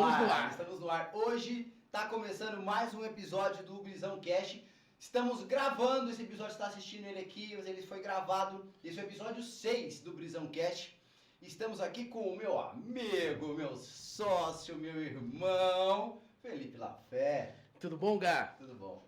Estamos no ar. Hoje está começando mais um episódio do Brisão Cast. Estamos gravando, esse episódio, está assistindo ele aqui, mas ele foi gravado. Esse é o episódio 6 do Brisão Cast. Estamos aqui com o meu amigo, meu sócio, meu irmão, Felipe Lafé. Tudo bom, Gá? Tudo bom.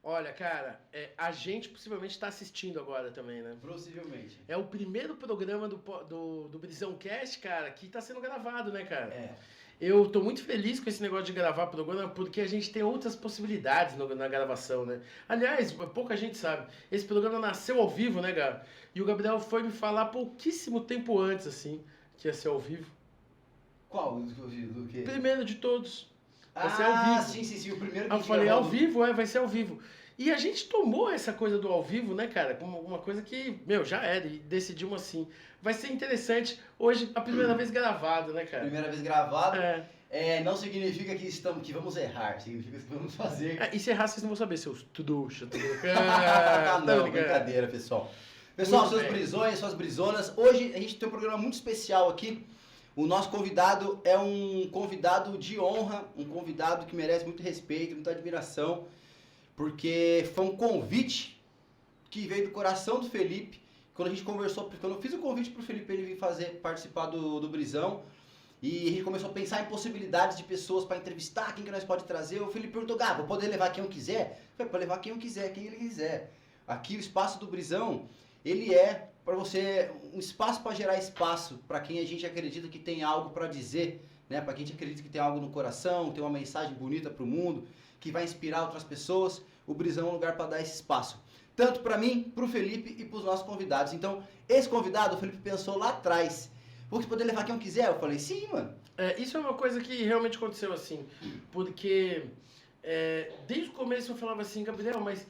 Olha, cara, a gente possivelmente está assistindo agora também, né? Possivelmente. É o primeiro programa do Brisão Cast, cara, que está sendo gravado, né, cara? É. Eu tô muito feliz com esse negócio de gravar programa, porque a gente tem outras possibilidades na gravação, né? Aliás, pouca gente sabe, esse programa nasceu ao vivo, né, Gá? E o Gabriel foi me falar pouquíssimo tempo antes, assim, que ia ser ao vivo. Qual? Do quê? Primeiro de todos. Vai ser ao vivo. Sim, o primeiro que Eu falei, ao vivo, vai ser ao vivo. E a gente tomou essa coisa do ao vivo, né, cara, como uma coisa que, já era, e decidimos assim. Vai ser interessante, hoje, a primeira vez gravado, né, cara? Primeira vez gravado. Não significa que vamos errar, significa que vamos fazer. E se errar, vocês não vão saber, seus trouxa, tudo. Não, brincadeira, pessoal. Pessoal, seus brisões, suas brisonas, hoje a gente tem um programa muito especial aqui. O nosso convidado é um convidado de honra, um convidado que merece muito respeito, muita admiração, porque foi um convite que veio do coração do Felipe. Quando a gente conversou, quando eu fiz o convite pro Felipe ele vir participar do Brisão, e a gente começou a pensar em possibilidades de pessoas para entrevistar, quem que nós pode trazer. O Felipe perguntou, vou poder levar quem eu quiser? Eu falei, pode levar quem eu quiser, quem ele quiser. Aqui o espaço do Brisão, ele é para você um espaço para gerar espaço para quem a gente acredita que tem algo para dizer, né? Para quem a gente acredita que tem algo no coração, tem uma mensagem bonita para o mundo, que vai inspirar outras pessoas. O Brisão é um lugar para dar esse espaço. Tanto para mim, para o Felipe e para os nossos convidados. Então, esse convidado, o Felipe pensou lá atrás. Vou poder levar quem eu quiser? Eu falei, sim, mano. Isso é uma coisa que realmente aconteceu assim. Porque desde o começo eu falava assim, Gabriel, mas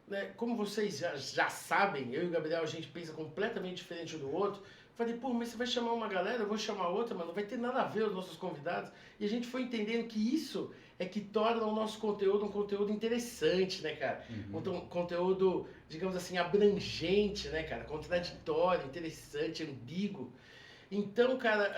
né, como vocês já sabem, eu e o Gabriel, a gente pensa completamente diferente um do outro. Falei, mas você vai chamar uma galera, eu vou chamar outra, mas não vai ter nada a ver os nossos convidados. E a gente foi entendendo que isso é que torna o nosso conteúdo um conteúdo interessante, né, cara? Um conteúdo, digamos assim, abrangente, né, cara? Contraditório, interessante, ambíguo. Então, cara,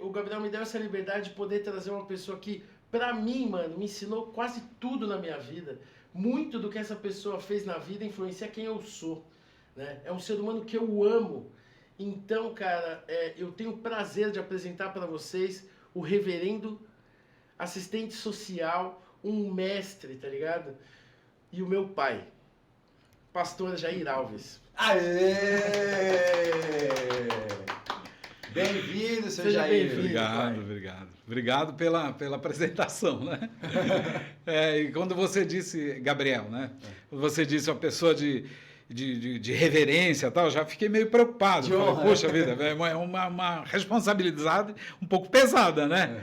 o Gabriel me deu essa liberdade de poder trazer uma pessoa que, pra mim, mano, me ensinou quase tudo na minha vida. Muito do que essa pessoa fez na vida influencia quem eu sou, né? É um ser humano que eu amo. Então, cara, eu tenho o prazer de apresentar para vocês o reverendo assistente social, um mestre, tá ligado? E o meu pai, pastor Jair Alves. Aê! Bem-vindo, seu Jair. Obrigado. Obrigado pela apresentação, né? E quando você disse, Gabriel, né? Quando você disse uma pessoa de reverência e tal, já fiquei meio preocupado. Falei, poxa vida, é uma responsabilidade um pouco pesada, né?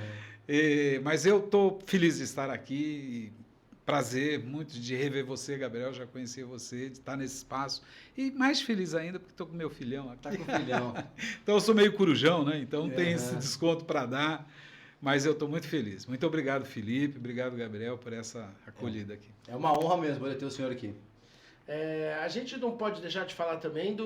Mas eu estou feliz de estar aqui. Prazer muito de rever você, Gabriel, já conheci você, de estar nesse espaço. E mais feliz ainda porque estou com meu filhão aqui. Tá com o filhão. Então eu sou meio corujão, né? Então tem esse desconto para dar. Mas eu estou muito feliz. Muito obrigado, Felipe. Obrigado, Gabriel, por essa acolhida aqui. É uma honra mesmo poder ter o senhor aqui. A gente não pode deixar de falar também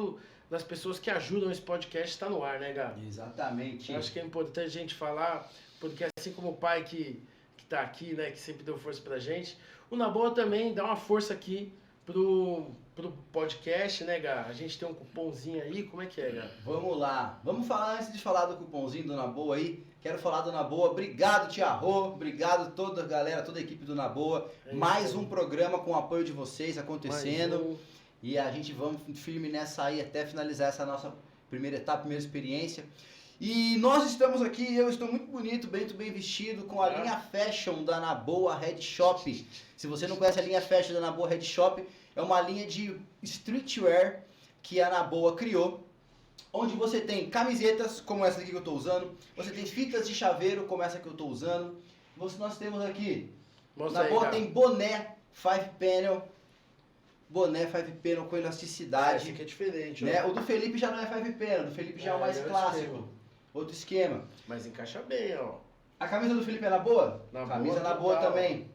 das pessoas que ajudam esse podcast a estar no ar, né, Gá? Exatamente. Eu acho que é importante a gente falar, porque assim como o pai que tá aqui, né, que sempre deu força pra gente, o Na Boa também dá uma força aqui pro podcast, né, Gá? A gente tem um cupomzinho aí, como é que é, Gá? Vamos lá. Vamos falar, antes de falar do cupomzinho do Na Boa aí, quero falar do Na Boa. Obrigado, Tia Rô, obrigado toda a galera, toda a equipe do Na Boa. Mais um programa com o apoio de vocês acontecendo. E a gente vamos firme nessa aí até finalizar essa nossa primeira etapa, primeira experiência. E nós estamos aqui, eu estou muito bonito, bem vestido, com a linha Fashion da Na Boa Head Shop. Se você não conhece a linha Fashion da Na Boa Head Shop, é uma linha de streetwear que a Na Boa criou, onde você tem camisetas como essa aqui que eu estou usando, você tem fitas de chaveiro como essa que eu estou usando, nós temos aqui, Na Boa tem boné 5 panel com elasticidade. Esse aqui é diferente, né? O do Felipe já não é 5 panel, o do Felipe já é o mais clássico. Outro esquema. Mas encaixa bem, ó. A camisa do Felipe é na boa? Camisa na boa também.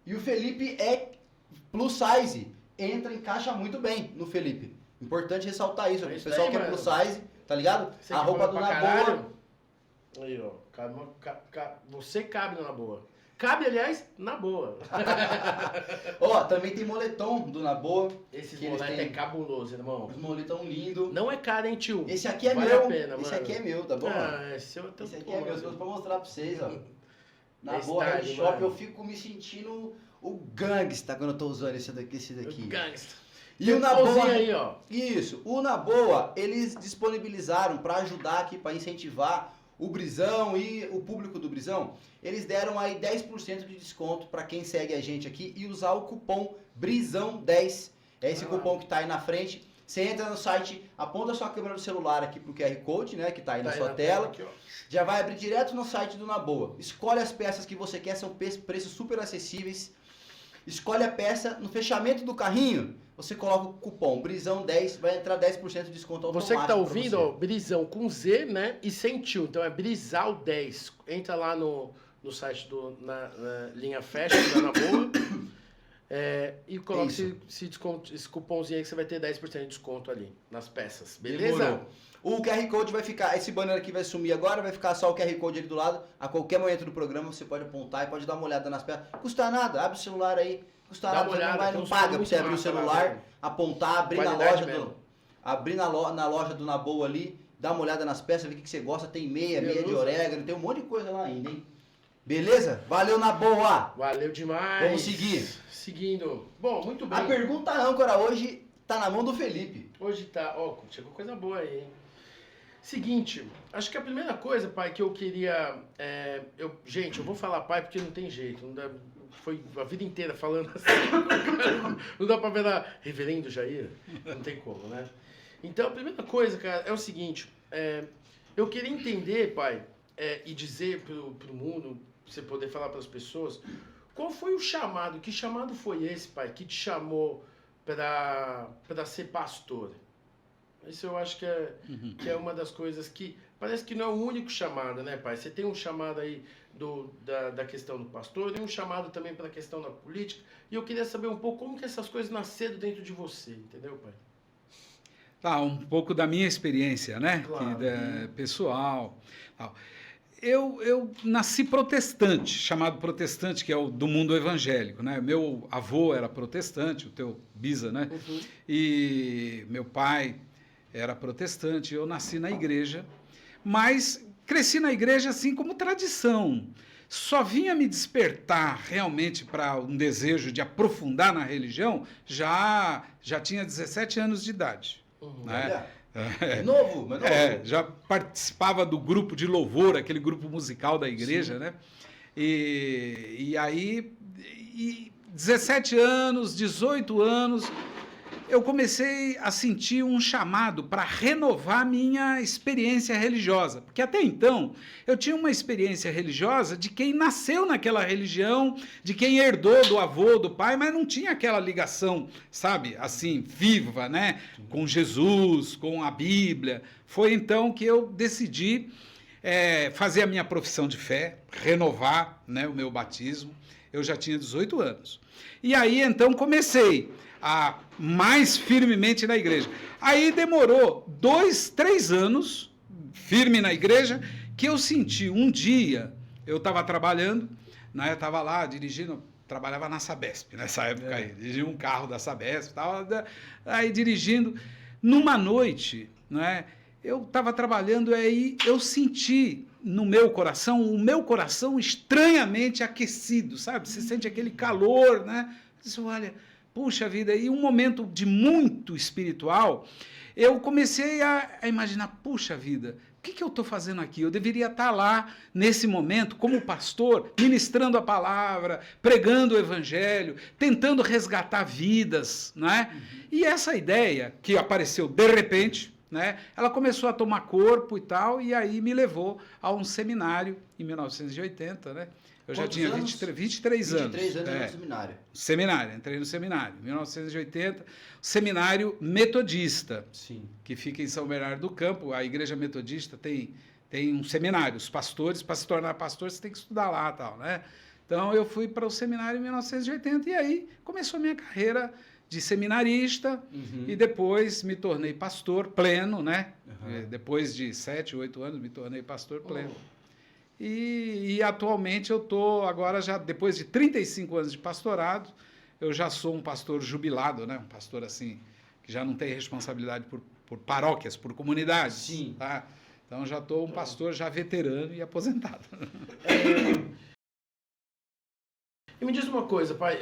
E o Felipe é plus size. Encaixa muito bem no Felipe. Importante ressaltar isso. O pessoal que é plus size, tá ligado? A roupa do Na Boa Aí, ó. Você cabe na boa. Cabe, aliás, na boa. Ó, também tem moletom do Na Boa. Esse que eles moletom têm é cabuloso, irmão. Os moletom lindo. Não é caro, hein, tio? Esse aqui é Vale meu. a pena, Esse mano. aqui é meu, tá bom? Ah, esse é o teu Esse aqui é meu, eu vou mostrar pra vocês, ó. Na É Boa style, Head Shop, mano. eu fico me sentindo o gangsta quando eu tô usando esse daqui. Gangsta. E o Na pauzinho Boa... aí, ó. Isso, o Na Boa, eles disponibilizaram para ajudar aqui, para incentivar o Brisão e o público do Brisão, eles deram aí 10% de desconto para quem segue a gente aqui e usar o cupom BRISão10. É esse cupom que tá aí na frente. Você entra no site, aponta a sua câmera do celular aqui pro QR Code, né, que tá aí na sua tela. Aqui, ó. Já vai abrir direto no site do Na Boa. Escolhe as peças que você quer, são preços super acessíveis. Escolhe a peça, no fechamento do carrinho, você coloca o cupom BRISão10, vai entrar 10% de desconto automático. Você que tá pra ouvindo, você. ó, Brisão com Z, né? E sem tio. Então é Brisal10. Entra lá no site na linha Fashion, da Na Boa. E coloca esse cupomzinho aí que você vai ter 10% de desconto ali nas peças. Beleza? Demorou. O QR Code vai ficar, esse banner aqui vai sumir agora, vai ficar só o QR Code ali do lado. A qualquer momento do programa você pode apontar e pode dar uma olhada nas peças. Custa nada, abre o celular aí. Custa Dá nada, uma você olhada, não, vai, tem não uns paga pra muito você abrir o massa lá, celular, né? apontar, abrir na Qualidade loja mesmo. abrir na loja do Na Boa ali, dar uma olhada nas peças, ver o que você gosta. Tem meia de orégano, tem um monte de coisa lá ainda, hein? Beleza? Valeu, Na Boa! Valeu demais. Vamos seguir. Seguindo. Bom, muito bem. A pergunta âncora hoje tá na mão do Felipe. Hoje tá. Ó, chegou coisa boa aí, hein? Seguinte, acho que a primeira coisa, pai, que eu queria. Gente, eu vou falar pai porque não tem jeito. Não dá, foi a vida inteira falando assim. Não dá pra ver lá. Reverendo Jair? Não tem como, né? Então a primeira coisa, cara, é o seguinte. Eu queria entender, pai, e dizer pro mundo, pra você poder falar pras pessoas, qual foi o chamado? Que chamado foi esse, pai, que te chamou pra ser pastor? Isso eu acho que é uma das coisas que parece que não é o único chamado, né, pai? Você tem um chamado aí da questão do pastor, tem um chamado também para a questão da política, e eu queria saber um pouco como que essas coisas nasceram dentro de você, entendeu, pai? Tá, um pouco da minha experiência, né? Claro. Pessoal. Tal. Eu nasci protestante, chamado protestante, que é o do mundo evangélico, né? Meu avô era protestante, o teu bisa, né? Uhum. E meu pai era protestante, eu nasci na igreja, mas cresci na igreja assim como tradição. Só vinha me despertar realmente para um desejo de aprofundar na religião, já tinha 17 anos de idade. Uhum. Né? É novo, mas novo. Já participava do grupo de louvor, aquele grupo musical da igreja, né? E aí, 17 anos, 18 anos, eu comecei a sentir um chamado para renovar minha experiência religiosa. Porque até então, eu tinha uma experiência religiosa de quem nasceu naquela religião, de quem herdou do avô, do pai, mas não tinha aquela ligação, sabe, assim, viva, né? Com Jesus, com a Bíblia. Foi então que eu decidi fazer a minha profissão de fé, renovar, né, o meu batismo. Eu já tinha 18 anos. E aí, então, comecei a mais firmemente na igreja. Aí demorou 2, 3 anos, firme na igreja, que eu senti um dia, eu estava trabalhando, né, eu estava lá dirigindo, trabalhava na Sabesp nessa época aí, dirigia um carro da Sabesp, aí dirigindo, numa noite, né, eu estava trabalhando, aí eu senti no meu coração, o meu coração estranhamente aquecido, sabe? Você sente aquele calor, né? Eu disse, olha, puxa vida, e um momento de muito espiritual, eu comecei a imaginar, puxa vida, o que eu estou fazendo aqui? Eu deveria estar lá, nesse momento, como pastor, ministrando a palavra, pregando o evangelho, tentando resgatar vidas, né? E essa ideia que apareceu de repente, né, ela começou a tomar corpo e tal, e aí me levou a um seminário em 1980, né? Eu já tinha 23 anos. 23 anos no seminário. Seminário, entrei no seminário, 1980, seminário metodista, Sim. que fica em São Bernardo do Campo. A igreja metodista tem um seminário. Os pastores, para se tornar pastor, você tem que estudar lá e tal, né? Então, eu fui para o seminário em 1980 e aí começou a minha carreira de seminarista e depois me tornei pastor pleno, né? Depois de 7, 8 anos, me tornei pastor pleno. E atualmente eu estou, agora já depois de 35 anos de pastorado, eu já sou um pastor jubilado, né? Um pastor assim, que já não tem responsabilidade por paróquias, por comunidades. Sim. Tá? Então já estou um pastor já veterano e aposentado. E me diz uma coisa, pai,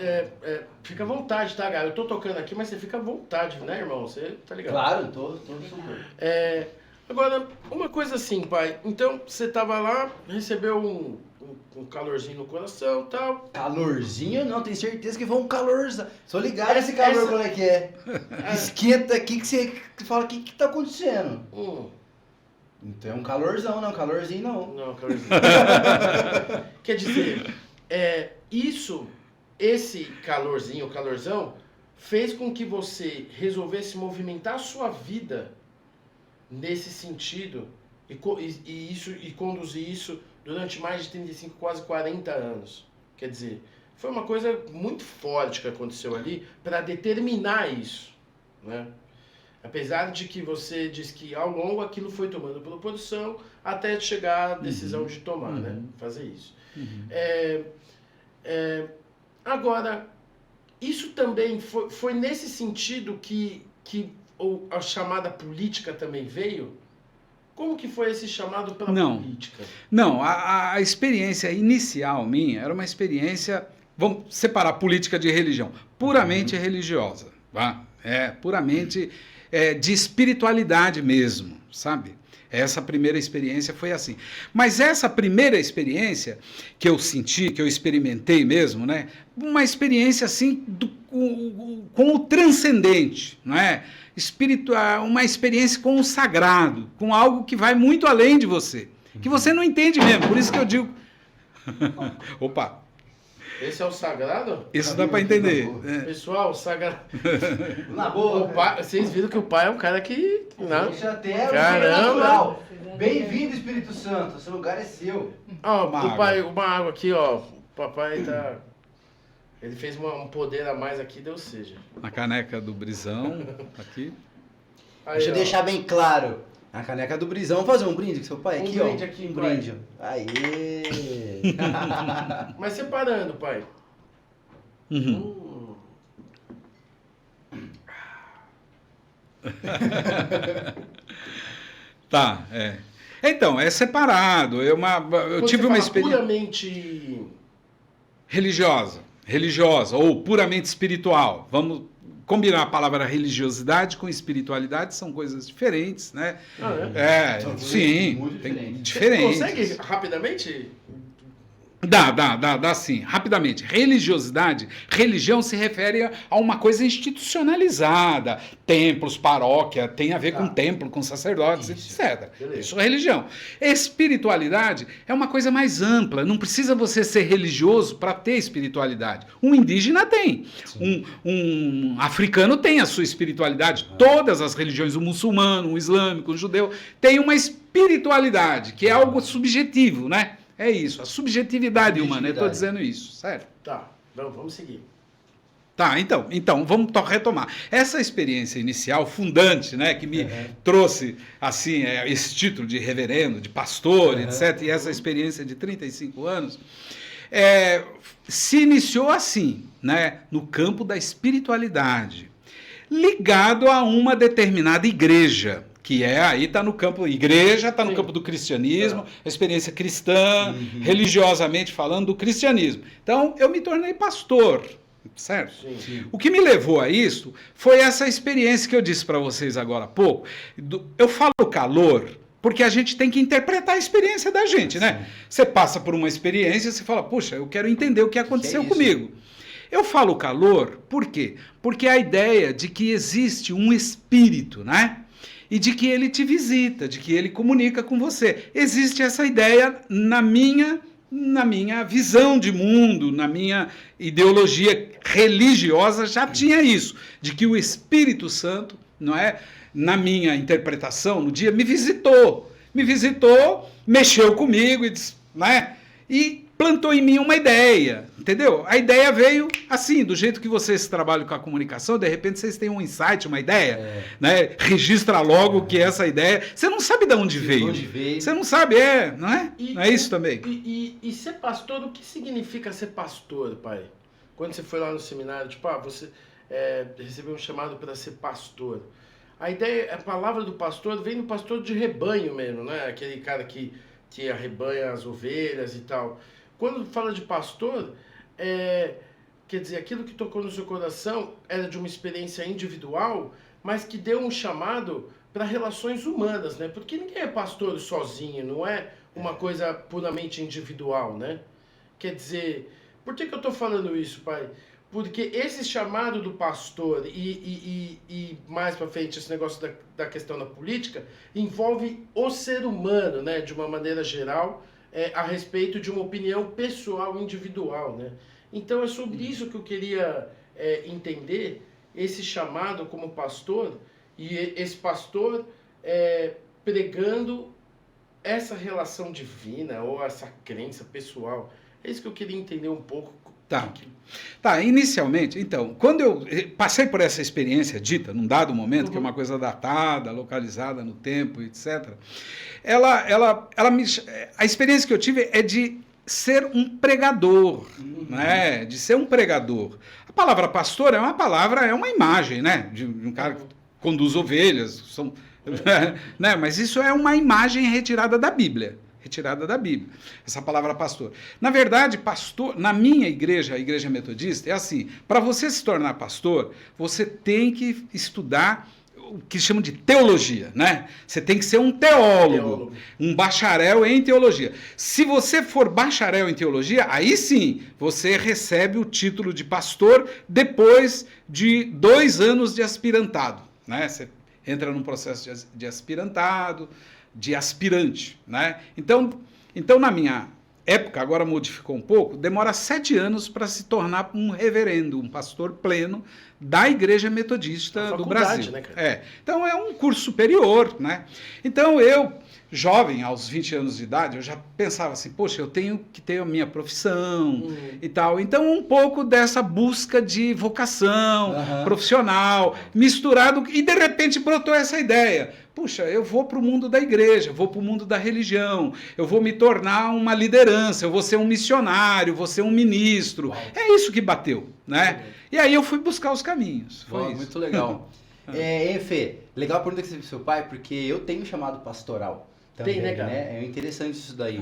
fica à vontade, tá, cara? Eu tô tocando aqui, mas você fica à vontade, né, irmão? Você tá ligado? Claro, tô super. Agora, uma coisa assim, pai. Então, você tava lá, recebeu um calorzinho no coração e tal. Calorzinho? Não, tenho certeza que foi um calorzão. Sou ligado esse calor, como é que é. Esquenta aqui que você fala, o que tá acontecendo? Então é um calorzão, não, calorzinho não. Não, calorzinho. Quer dizer, esse calorzinho, calorzão, fez com que você resolvesse movimentar a sua vida nesse sentido e conduzir isso durante mais de 35, quase 40 anos. Quer dizer, foi uma coisa muito forte que aconteceu ali para determinar isso, né? Apesar de que você diz que ao longo aquilo foi tomando proporção até chegar à decisão de tomar, né? Fazer isso. Agora, isso também foi nesse sentido que a chamada política também veio? Como que foi esse chamado pela política? Não, a experiência inicial minha era uma experiência, vamos separar política de religião, puramente religiosa, tá? Puramente de espiritualidade mesmo, sabe? Essa primeira experiência foi assim. Mas essa primeira experiência que eu senti, que eu experimentei mesmo, né? Uma experiência assim com o transcendente, não é? Espiritual, uma experiência com o sagrado, com algo que vai muito além de você, que você não entende mesmo. Por isso que eu digo... Opa! Esse é o sagrado? Isso dá para entender. Pessoal, o sagrado... Na boa. Vocês viram que o pai é um cara que... Não. Deixa até Caramba! Bem-vindo, Espírito Santo. Esse lugar é seu. Uma água aqui, ó. O papai tá... Ele fez um poder a mais aqui, deu seja. A caneca do Brisão, aqui. Aí, deixa eu deixar bem claro. A caneca do Brisão. Vamos fazer um brinde com seu pai aqui, ó. Um brinde aqui, um brinde. Aê! Mas separando, pai. Tá, Então, é separado. Eu tive uma experiência puramente religiosa ou puramente espiritual. Vamos combinar a palavra religiosidade com espiritualidade, são coisas diferentes, né? Sim, muito diferentes. Você consegue rapidamente? Dá sim, rapidamente. Religião se refere a uma coisa institucionalizada, templos, paróquia, tem a ver com templo, com sacerdotes, etc. Beleza. Isso é religião. Espiritualidade é uma coisa mais ampla, não precisa você ser religioso para ter espiritualidade. Um indígena tem, um africano tem a sua espiritualidade, todas as religiões, o muçulmano, o islâmico, o judeu, tem uma espiritualidade, que é algo subjetivo, né? É isso, a subjetividade humana, eu estou dizendo isso, certo? Tá, vamos seguir. Tá, então vamos retomar. Essa experiência inicial, fundante, né, que me trouxe, assim, esse título de reverendo, de pastor, etc., e essa experiência de 35 anos, se iniciou assim, né, no campo da espiritualidade, ligado a uma determinada igreja, que aí está no campo igreja, está no campo do cristianismo, a experiência cristã, religiosamente falando, do cristianismo. Então, eu me tornei pastor, certo? Sim. O que me levou a isso foi essa experiência que eu disse para vocês agora há pouco. Eu falo calor porque a gente tem que interpretar a experiência da gente, né? Você passa por uma experiência e você fala, puxa, eu quero entender o que aconteceu comigo. Eu falo calor, por quê? Porque a ideia de que existe um espírito, né? E de que ele te visita, de que ele comunica com você. Existe essa ideia na minha visão de mundo, na minha ideologia religiosa, já tinha isso, de que o Espírito Santo, não é, na minha interpretação, no dia, me visitou, mexeu comigo e disse, né? e plantou em mim uma ideia, entendeu? A ideia veio assim, do jeito que vocês trabalham com a comunicação, de repente vocês têm um insight, uma ideia, né? Registra logo que essa ideia, você não sabe de onde veio. Você não sabe, não é? Não é isso também? E ser pastor, o que significa ser pastor, pai? Quando você foi lá no seminário, tipo, você recebeu um chamado para ser pastor. A ideia, a palavra do pastor vem do pastor de rebanho mesmo, né? Aquele cara que arrebanha as ovelhas e tal. Quando fala de pastor, quer dizer, aquilo que tocou no seu coração era de uma experiência individual, mas que deu um chamado para relações humanas, né? Porque ninguém é pastor sozinho, não é uma coisa puramente individual, né? Quer dizer, por que eu estou falando isso, pai? Porque esse chamado do pastor e mais para frente esse negócio da questão da política envolve o ser humano, né? De uma maneira geral, a respeito de uma opinião pessoal, individual, né? Então é sobre isso que eu queria entender, esse chamado como pastor e esse pastor pregando essa relação divina ou essa crença pessoal. É isso que eu queria entender um pouco. Tá, inicialmente, então, quando eu passei por essa experiência dita, num dado momento, que é uma coisa datada, localizada no tempo, etc., a experiência que eu tive é de ser um pregador, né? De ser um pregador. A palavra pastor é uma imagem, né? De um cara que conduz ovelhas, né? Mas isso é uma imagem retirada da Bíblia. Essa palavra pastor. Na verdade, pastor, na minha igreja, a igreja metodista, é assim, para você se tornar pastor, você tem que estudar o que chamam de teologia, né? Você tem que ser um teólogo, um bacharel em teologia. Se você for bacharel em teologia, aí sim, você recebe o título de pastor depois de 2 anos de aspirantado, né? Você entra num processo de aspirantado, de aspirante, né? Então, na minha época, agora modificou um pouco, demora 7 anos para se tornar um reverendo, um pastor pleno da Igreja Metodista do Brasil. Né, cara? Então é um curso superior, né? Então eu, jovem, aos 20 anos de idade, eu já pensava assim, poxa, eu tenho que ter a minha profissão e tal. Então um pouco dessa busca de vocação profissional, misturado, e de repente brotou essa ideia. Puxa, eu vou para o mundo da igreja, vou para o mundo da religião, eu vou me tornar uma liderança, eu vou ser um missionário, vou ser um ministro. Uau. É isso que bateu, né? E aí eu fui buscar os caminhos. Foi isso. Muito legal. Fê, legal a pergunta que você fez pro seu pai, porque eu tenho um chamado pastoral também, tem, né, cara? É interessante isso daí.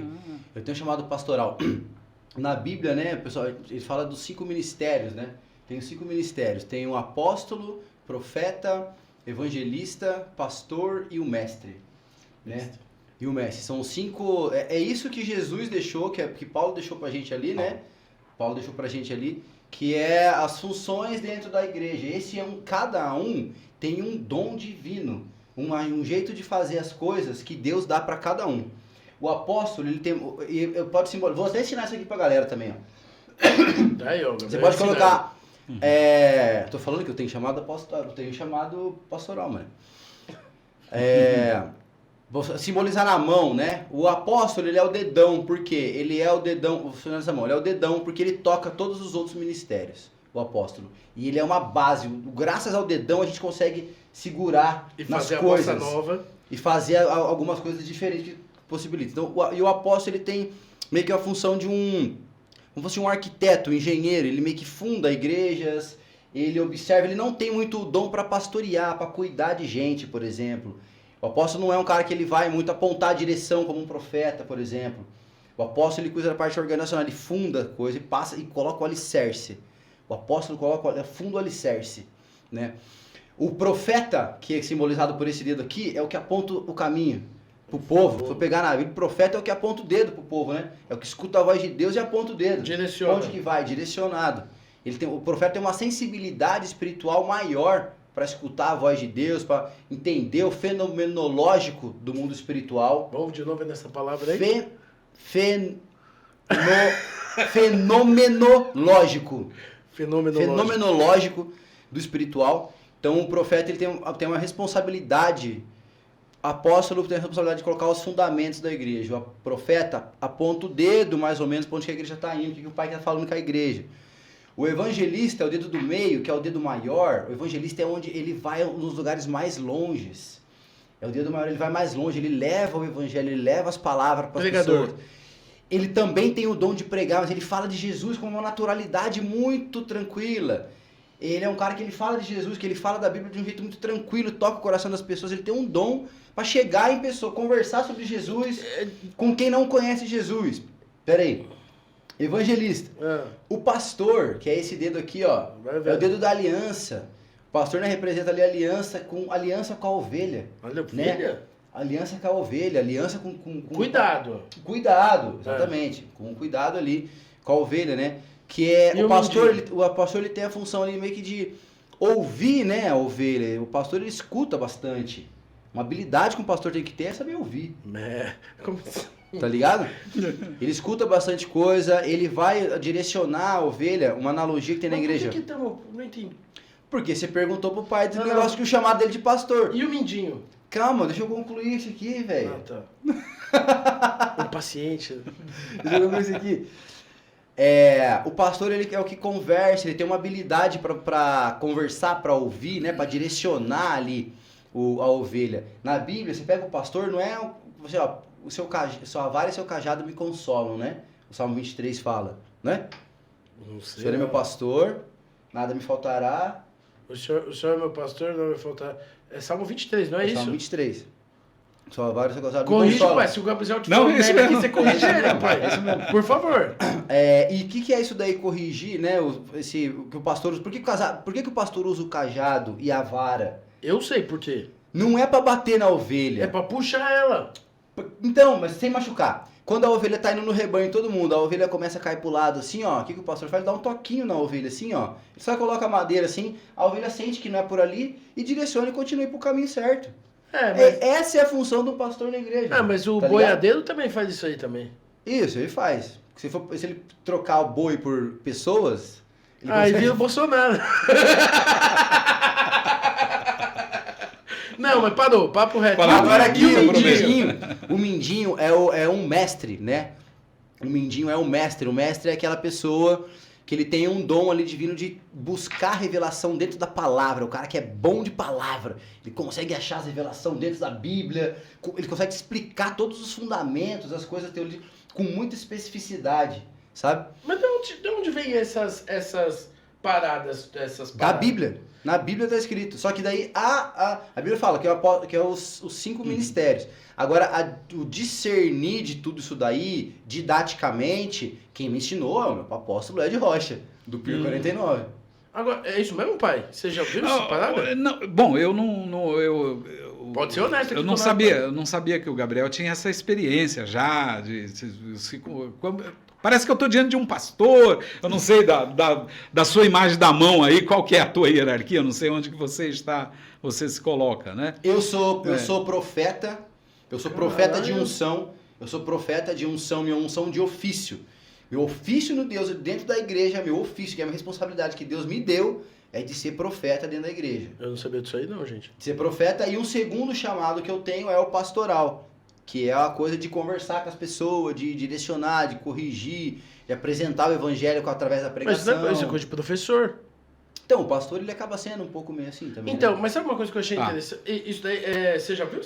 Eu tenho um chamado pastoral. Na Bíblia, né, pessoal, ele fala dos 5 ministérios, né? Tem os 5 ministérios. Tem o apóstolo, profeta, evangelista, pastor e o mestre, né? E o mestre. São 5... É isso que Jesus deixou, que Paulo deixou pra gente ali, né? Paulo deixou pra gente ali, que é as funções dentro da igreja. Cada um tem um dom divino, um jeito de fazer as coisas que Deus dá para cada um. O apóstolo, ele tem... Eu posso simbolizar... Vou até ensinar isso aqui pra galera também, ó. Você pode colocar... tô falando que eu tenho chamado pastoral, mano. Vou simbolizar na mão, né? O apóstolo, ele é o dedão, por quê? Ele é o dedão, vou funcionar nessa mão, ele é o dedão porque ele toca todos os outros ministérios, o apóstolo. E ele é uma base, graças ao dedão a gente consegue segurar nas coisas. A bossa nova. E fazer algumas coisas diferentes que possibilitam. Então, o apóstolo, ele tem meio que a função de como fosse um arquiteto, um engenheiro, ele meio que funda igrejas, ele observa, ele não tem muito dom para pastorear, para cuidar de gente, por exemplo. O apóstolo não é um cara que ele vai muito apontar a direção como um profeta, por exemplo. O apóstolo, ele cuida da parte organizacional, ele funda coisa e passa e coloca o alicerce. O apóstolo funda o alicerce, né? O profeta, que é simbolizado por esse dedo aqui, é o que aponta o caminho pro povo. Se eu pegar na Bíblia, o profeta é o que aponta o dedo pro povo, né? É o que escuta a voz de Deus e aponta o dedo. Direciona. Onde que vai? Direcionado. O profeta tem uma sensibilidade espiritual maior para escutar a voz de Deus, para entender o fenomenológico do mundo espiritual. Vamos de novo nessa palavra aí? Fenomenológico. Fenomenológico do espiritual. Então o profeta, ele tem uma responsabilidade apóstolo tem a responsabilidade de colocar os fundamentos da igreja. O profeta aponta o dedo, mais ou menos, para onde a igreja está indo, o que o pai está falando com a igreja. O evangelista é o dedo do meio, que é o dedo maior. O evangelista é onde ele vai nos lugares mais longes. É o dedo maior, ele vai mais longe, ele leva o evangelho, ele leva as palavras para as pessoas. Ele também tem o dom de pregar, mas ele fala de Jesus com uma naturalidade muito tranquila. Ele é um cara que ele fala de Jesus, que ele fala da Bíblia de um jeito muito tranquilo, toca o coração das pessoas. Ele tem um dom para chegar em pessoa, conversar sobre Jesus com quem não conhece Jesus. Pera aí. Evangelista. O pastor, que é esse dedo aqui, ó, é o dedo da aliança. O pastor, né, representa ali a aliança com a ovelha. Olha, ovelha? Né? Aliança com a ovelha, aliança com cuidado. Cuidado, exatamente. Com cuidado ali com a ovelha, né? Que é o pastor, o pastor ele tem a função ali meio que de ouvir, né, a ovelha. O pastor ele escuta bastante. Uma habilidade que um pastor tem que ter é saber ouvir. Como assim? Tá ligado? Ele escuta bastante coisa, ele vai direcionar a ovelha, uma analogia que tem na igreja. Por que não entendi. Porque você perguntou pro pai do negócio que o chamado dele de pastor. E o mindinho? Calma, deixa eu concluir isso aqui, velho. Tá. Impaciente. Deixa eu concluir isso aqui. O pastor, ele é o que conversa, ele tem uma habilidade para conversar, para ouvir, né, para direcionar ali a ovelha. Na Bíblia, você pega o pastor, não é você, ó, sua vara e seu cajado me consolam, né? O Salmo 23 fala, né? Não sei. O Senhor é meu pastor, nada me faltará. O senhor é meu pastor, não me faltará. É Salmo 23, não é isso? Salmo 23. Sua vara e seu cajado me corrige, consolam. pai, se o Gabriel te falou merda aqui, você corrige ele, pai. Isso mesmo. Por favor. E o que é isso daí, corrigir, né? Que o pastor usa. Por que o pastor usa o cajado e a vara? Eu sei por quê. Não é pra bater na ovelha. É pra puxar ela. Então, mas sem machucar. Quando a ovelha tá indo no rebanho, todo mundo, a ovelha começa a cair pro lado assim, ó. O que o pastor faz? Ele dá um toquinho na ovelha assim, ó. Ele só coloca a madeira assim, a ovelha sente que não é por ali e direciona e continua pro caminho certo. Essa é a função do pastor na igreja. Mas o tá boiadeiro também faz isso aí também. Isso, ele faz. Se ele trocar o boi por pessoas... Aí vira o Bolsonaro. Não, mas parou, papo reto. Agora aqui, o mindinho é um mestre, né? O mindinho é um mestre. O mestre é aquela pessoa que ele tem um dom ali divino de buscar revelação dentro da palavra. O cara que é bom de palavra. Ele consegue achar as revelações dentro da Bíblia. Ele consegue explicar todos os fundamentos, as coisas teológicas, com muita especificidade, sabe? Mas de onde vem essas paradas? Da Bíblia. Na Bíblia está escrito. Só que daí a Bíblia fala que é os 5 ministérios. Agora, o discernir de tudo isso daí, didaticamente, quem me ensinou é o meu apóstolo Ed Rocha, do Pio 49. Agora, é isso mesmo, pai? Você já viu essa parada? Bom, eu não pode ser honesto. Eu não sabia que o Gabriel tinha essa experiência já parece que eu estou diante de um pastor, eu não sei da sua imagem da mão aí, qual que é a tua hierarquia, eu não sei onde que você se coloca, né? Eu sou profeta, profeta de unção, minha unção de ofício. Meu ofício no Deus, dentro da igreja, meu ofício, que é a minha responsabilidade que Deus me deu, é de ser profeta dentro da igreja. Eu não sabia disso aí não, gente. De ser profeta, e um segundo chamado que eu tenho é o pastoral, que é a coisa de conversar com as pessoas, de direcionar, de corrigir, de apresentar o evangelho através da pregação. Mas isso é coisa de professor. Então, o pastor ele acaba sendo um pouco meio assim também. Então, mas sabe uma coisa que eu achei interessante? Isso daí, você já viu?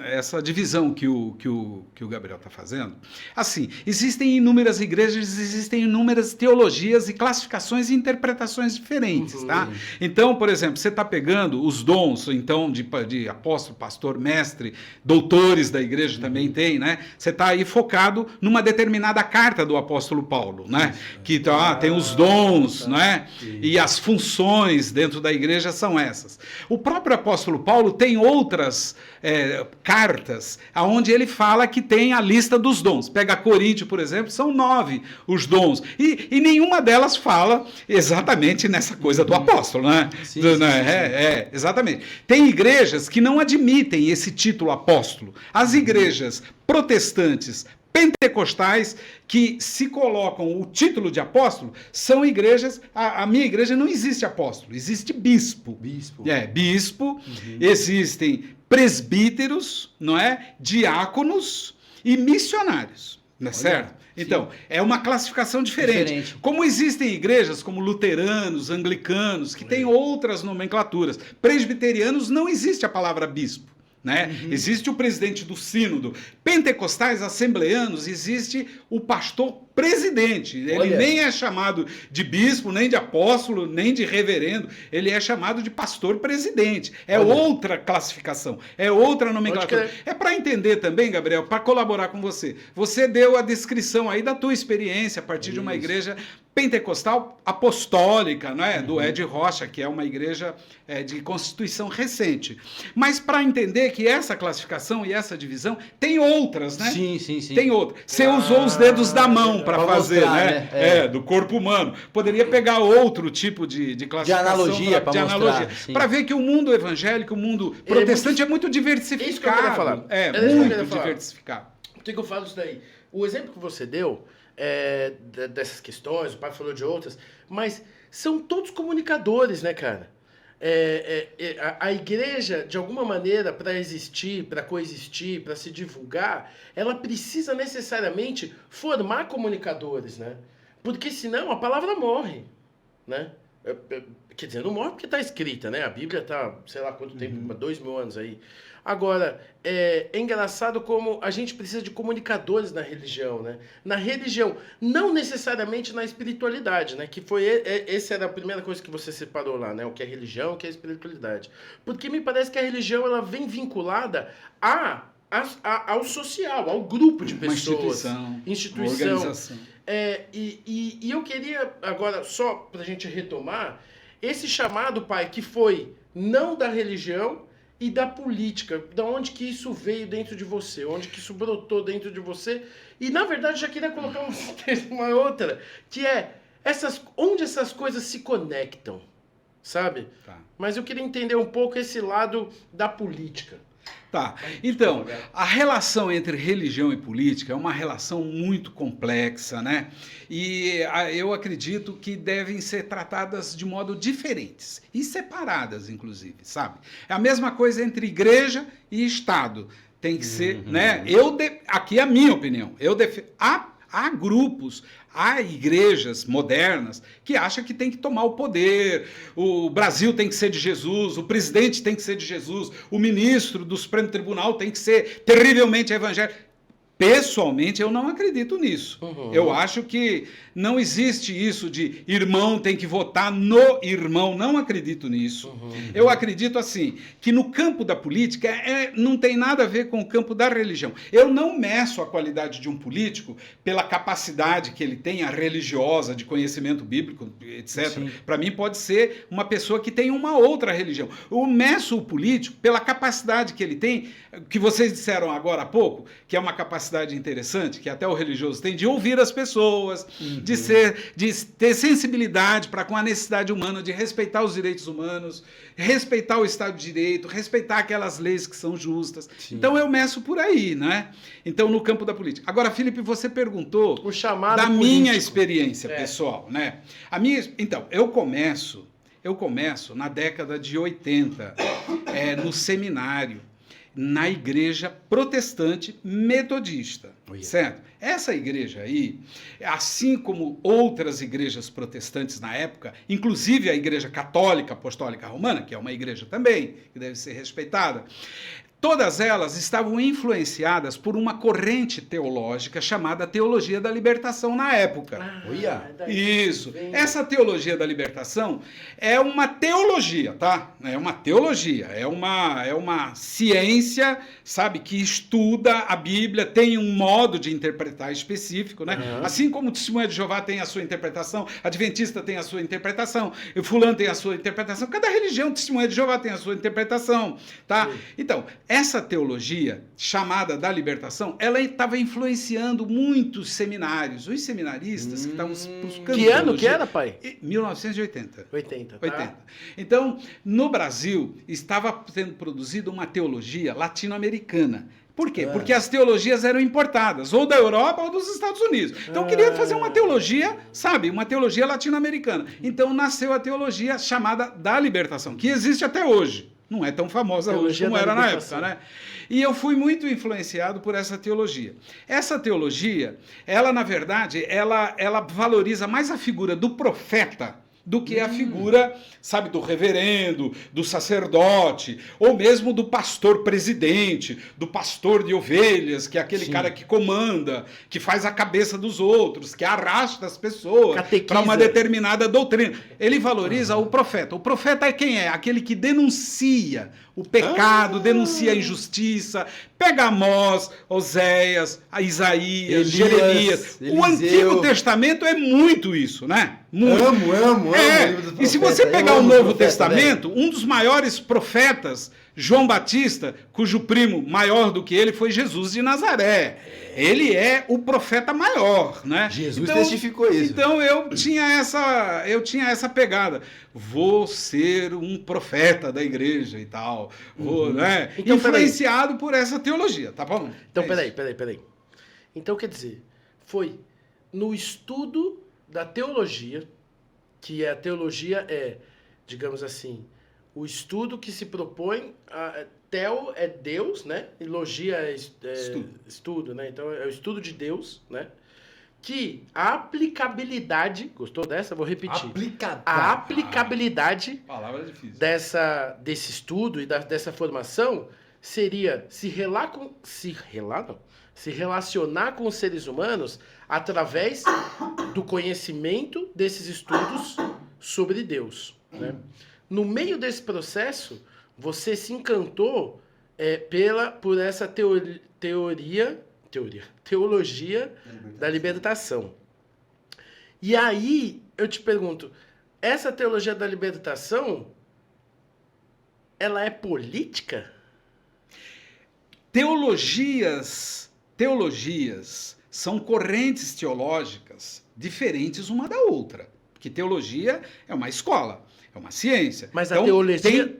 Essa divisão que o Gabriel está fazendo, assim, existem inúmeras igrejas, existem inúmeras teologias e classificações e interpretações diferentes, tá? Então, por exemplo, você está pegando os dons, então, de apóstolo, pastor, mestre, doutores da igreja também tem, né? Você está aí focado numa determinada carta do apóstolo Paulo, né? Que tem os dons, né? E as funções dentro da igreja são essas. O próprio apóstolo Paulo tem outras cartas onde ele fala que tem a lista dos dons. Pega Coríntio, por exemplo, são 9 os dons. E nenhuma delas fala exatamente nessa coisa do apóstolo, né? Sim. Exatamente. Tem igrejas que não admitem esse título apóstolo. As igrejas protestantes pentecostais que se colocam o título de apóstolo, são igrejas... A minha igreja não existe apóstolo, existe bispo. Bispo. Bispo. Existem presbíteros, não é? Diáconos e missionários, não é certo? Então, é uma classificação diferente. Como existem igrejas como luteranos, anglicanos, que têm outras nomenclaturas. Presbiterianos não existe a palavra bispo. Né? Existe o presidente do sínodo. Pentecostais, assembleanos, existe o pastor presidente. Ele nem é chamado de bispo, nem de apóstolo, nem de reverendo. Ele é chamado de pastor presidente. É outra classificação, é outra nomenclatura. É para entender também, Gabriel, para colaborar com você. Você deu a descrição aí da tua experiência a partir de uma igreja pentecostal apostólica, não é? Do Ed Rocha, que é uma igreja de constituição recente. Mas para entender que essa classificação e essa divisão tem outras, né? Sim. Tem outras. Você usou os dedos da mão para fazer, mostrar, né? Do corpo humano. Poderia pegar outro tipo de classificação. De analogia. Para ver que o mundo evangélico, o mundo protestante é muito diversificado. Isso que eu queria falar. Muito diversificado. Por que eu falo isso daí? O exemplo que você deu dessas questões, o pai falou de outras, mas são todos comunicadores, né, cara? A igreja, de alguma maneira, para existir, para coexistir, para se divulgar, ela precisa necessariamente formar comunicadores, né? Porque senão a palavra morre, né? Quer dizer, não morre porque está escrita, né? A Bíblia está, sei lá quanto tempo, 2000 anos aí. Agora, é engraçado como a gente precisa de comunicadores na religião, né? Na religião, não necessariamente na espiritualidade, né? Que foi, essa era a primeira coisa que você separou lá, né? O que é religião, o que é espiritualidade. Porque me parece que a religião, ela vem vinculada ao social, ao grupo de pessoas. Uma instituição. Organização. E eu queria, agora, só para a gente retomar, esse chamado, pai, que foi não da religião e da política, da onde que isso veio dentro de você, onde que isso brotou dentro de você, e na verdade já queria colocar uma outra, que é onde essas coisas se conectam, sabe? Tá. Mas eu queria entender um pouco esse lado da política. Tá, então, a relação entre religião e política é uma relação muito complexa, né? E eu acredito que devem ser tratadas de modo diferentes e separadas, inclusive, sabe? É a mesma coisa entre igreja e Estado. Tem que ser, né? Aqui é a minha opinião. Há grupos, há igrejas modernas que acham que tem que tomar o poder, o Brasil tem que ser de Jesus, o presidente tem que ser de Jesus, o ministro do Supremo Tribunal tem que ser terrivelmente evangélico. Pessoalmente, eu não acredito nisso. Eu acho que não existe isso de irmão tem que votar no irmão. Não acredito nisso. Eu acredito, assim, que no campo da política não tem nada a ver com o campo da religião. Eu não meço a qualidade de um político pela capacidade que ele tem, a religiosa, de conhecimento bíblico, etc. Para mim, pode ser uma pessoa que tem uma outra religião. Eu meço o político pela capacidade que ele tem, que vocês disseram agora há pouco, que é uma capacidade interessante, que até o religioso tem, de ouvir as pessoas, de ter sensibilidade para com a necessidade humana, de respeitar os direitos humanos, respeitar o Estado de Direito, respeitar aquelas leis que são justas. Então eu meço por aí, né? Então no campo da política. Agora, Felipe, você perguntou da minha experiência pessoal, né? Então, eu começo na década de 80, no seminário, na igreja protestante metodista, certo? Essa igreja aí, assim como outras igrejas protestantes na época, inclusive a igreja católica apostólica romana, que é uma igreja também, que deve ser respeitada, todas elas estavam influenciadas por uma corrente teológica chamada Teologia da Libertação na época. Isso. Essa Teologia da Libertação é uma teologia, tá? É uma teologia, é uma ciência, sabe, que estuda a Bíblia, tem um modo de interpretar específico, né? Assim como o Testemunha de Jeová tem a sua interpretação, Adventista tem a sua interpretação, e fulano tem a sua interpretação, cada religião, Testemunha de Jeová tem a sua interpretação, tá? Então, essa teologia, chamada da libertação, ela estava influenciando muitos seminários. Os seminaristas que estavam buscando Que ano que era, pai? 1980. 80, tá? 80. Então, no Brasil, estava sendo produzida uma teologia latino-americana, Por quê? Porque as teologias eram importadas, ou da Europa ou dos Estados Unidos. Então eu queria fazer uma teologia, sabe, uma teologia latino-americana. Então nasceu a teologia chamada da libertação, que existe até hoje. Não é tão famosa hoje como era na época, né? E eu fui muito influenciado por essa teologia. Essa teologia, ela, na verdade, ela valoriza mais a figura do profeta do que a figura, sabe, do reverendo, do sacerdote, ou mesmo do pastor presidente, do pastor de ovelhas, que é aquele cara que comanda, que faz a cabeça dos outros, que arrasta as pessoas para uma determinada doutrina. Ele valoriza o profeta. O profeta é quem é? Aquele que denuncia o pecado, denuncia a injustiça. Pega Amós, Oséias, Isaías, Jeremias. O Antigo Testamento é muito isso, né? Muito. Amo. E se você pegar o Novo Testamento, um dos maiores profetas, João Batista, cujo primo maior do que ele foi Jesus de Nazaré. Ele é o profeta maior, né? Jesus testificou isso. Então eu tinha essa pegada. Vou ser um profeta da igreja e tal. Né? Então, influenciado por essa teologia, tá bom? Então, peraí. Então, quer dizer, foi no estudo da teologia, que a teologia é, digamos assim, o estudo que se propõe, teo é Deus, né? E logia é estudo, né? Então é o estudo de Deus, né? Que a aplicabilidade, gostou dessa? Vou repetir. A aplicabilidade palavra difícil. Desse estudo e dessa formação seria se relacionar com os seres humanos através do conhecimento desses estudos sobre Deus, né? No meio desse processo, você se encantou por essa teologia da libertação. E aí, eu te pergunto, essa teologia da libertação, ela é política? Teologias são correntes teológicas diferentes uma da outra. Porque teologia é uma escola. É uma ciência. Mas então, a teologia... tem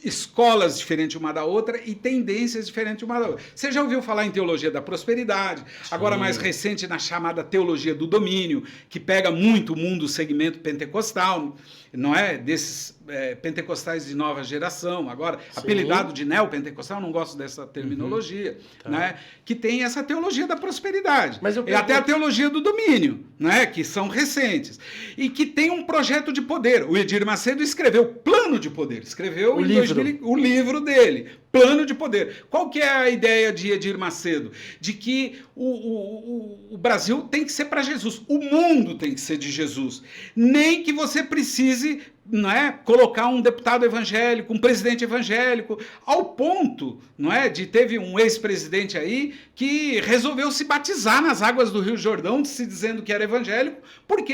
escolas diferentes uma da outra e tendências diferentes uma da outra. Você já ouviu falar em teologia da prosperidade, agora mais recente na chamada teologia do domínio, que pega muito o mundo, o segmento pentecostal, não é? Desses pentecostais de nova geração, agora apelidado de neopentecostal, não gosto dessa terminologia, né? Que tem essa teologia da prosperidade. Mas e até a teologia do domínio, né? Que são recentes. E que tem um projeto de poder. O Edir Macedo escreveu Plano de Poder, escreveu o livro dele, Plano de Poder. Qual que é a ideia de Edir Macedo? De que o Brasil tem que ser para Jesus, o mundo tem que ser de Jesus. Nem que você precise, não é, colocar um deputado evangélico, um presidente evangélico, ao ponto, não é, de teve um ex-presidente aí que resolveu se batizar nas águas do Rio Jordão, se dizendo que era evangélico, porque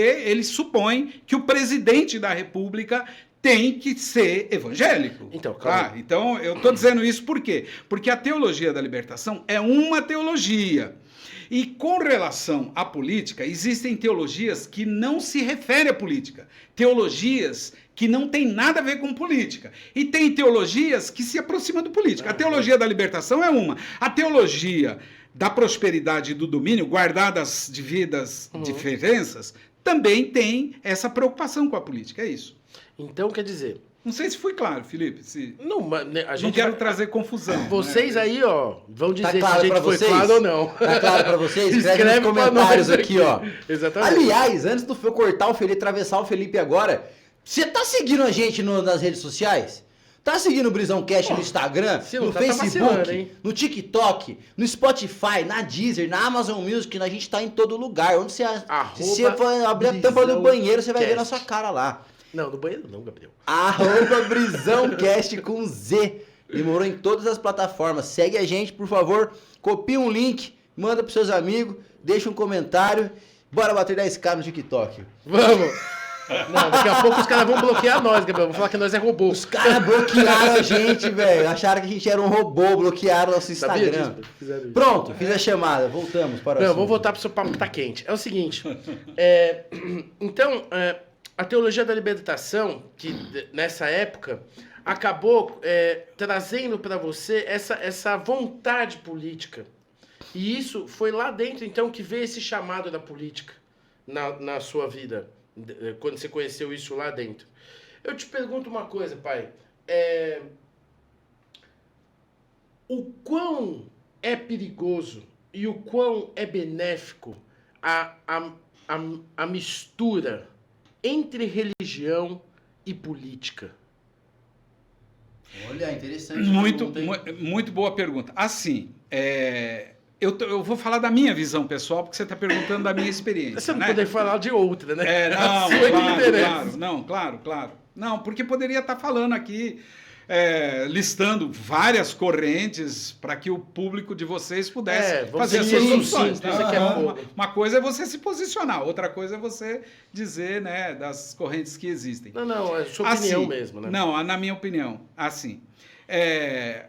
ele supõe que o presidente da República tem que ser evangélico. Então, claro. Então, eu estou dizendo isso por quê? Porque a teologia da libertação é uma teologia. E com relação à política, existem teologias que não se referem à política. Teologias que não têm nada a ver com política. E tem teologias que se aproximam do política. A teologia da libertação é uma. A teologia da prosperidade e do domínio, guardadas as devidas diferenças, também tem essa preocupação com a política. É isso. Então, quer dizer... Não sei se fui claro, Felipe. Não quero trazer confusão. Vocês, né? Aí, ó, vão dizer claro se a gente foi claro ou não. Tá claro pra vocês? Escreve nos comentários aqui, ó. Exatamente. Aliás, antes do eu cortar o Felipe, atravessar o Felipe agora, você tá seguindo a gente nas redes sociais? Tá seguindo o Brisão Cast no Instagram, no Facebook, no TikTok, no Spotify, na Deezer, na Amazon Music, a gente tá em todo lugar. Onde você for abrir a tampa do banheiro, você vai ver nossa cara lá. Não, no banheiro não, Gabriel. @BrisãoCast com Z. Demorou em todas as plataformas. Segue a gente, por favor. Copia um link, manda pros seus amigos, deixa um comentário. Bora bater 10k no TikTok. Vamos! Não, daqui a pouco os caras vão bloquear nós, Gabriel. Vão falar que nós é robô. Os caras bloquearam a gente, velho. Acharam que a gente era um robô, bloquearam nosso Instagram. Pronto, fiz a chamada. Voltamos para o Não, vamos voltar pro seu papo que tá quente. É o seguinte. Então, a teologia da libertação, que nessa época, acabou trazendo para você essa vontade política. E isso foi lá dentro, então, que veio esse chamado da política na sua vida, quando você conheceu isso lá dentro. Eu te pergunto uma coisa, pai. O quão é perigoso e o quão é benéfico a mistura entre religião e política? Olha, interessante. Muito boa pergunta. Assim, eu vou falar da minha visão pessoal, porque você está perguntando da minha experiência. Você não né? poder falar de outra, né? Claro. Não, porque poderia estar falando aqui, listando várias correntes para que o público de vocês pudesse fazer as suas opções. Uma coisa é você se posicionar, outra coisa é você dizer, né, das correntes que existem. Não, é sua opinião mesmo, né? Não, na minha opinião, assim,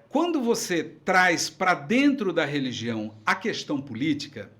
quando você traz para dentro da religião a questão política,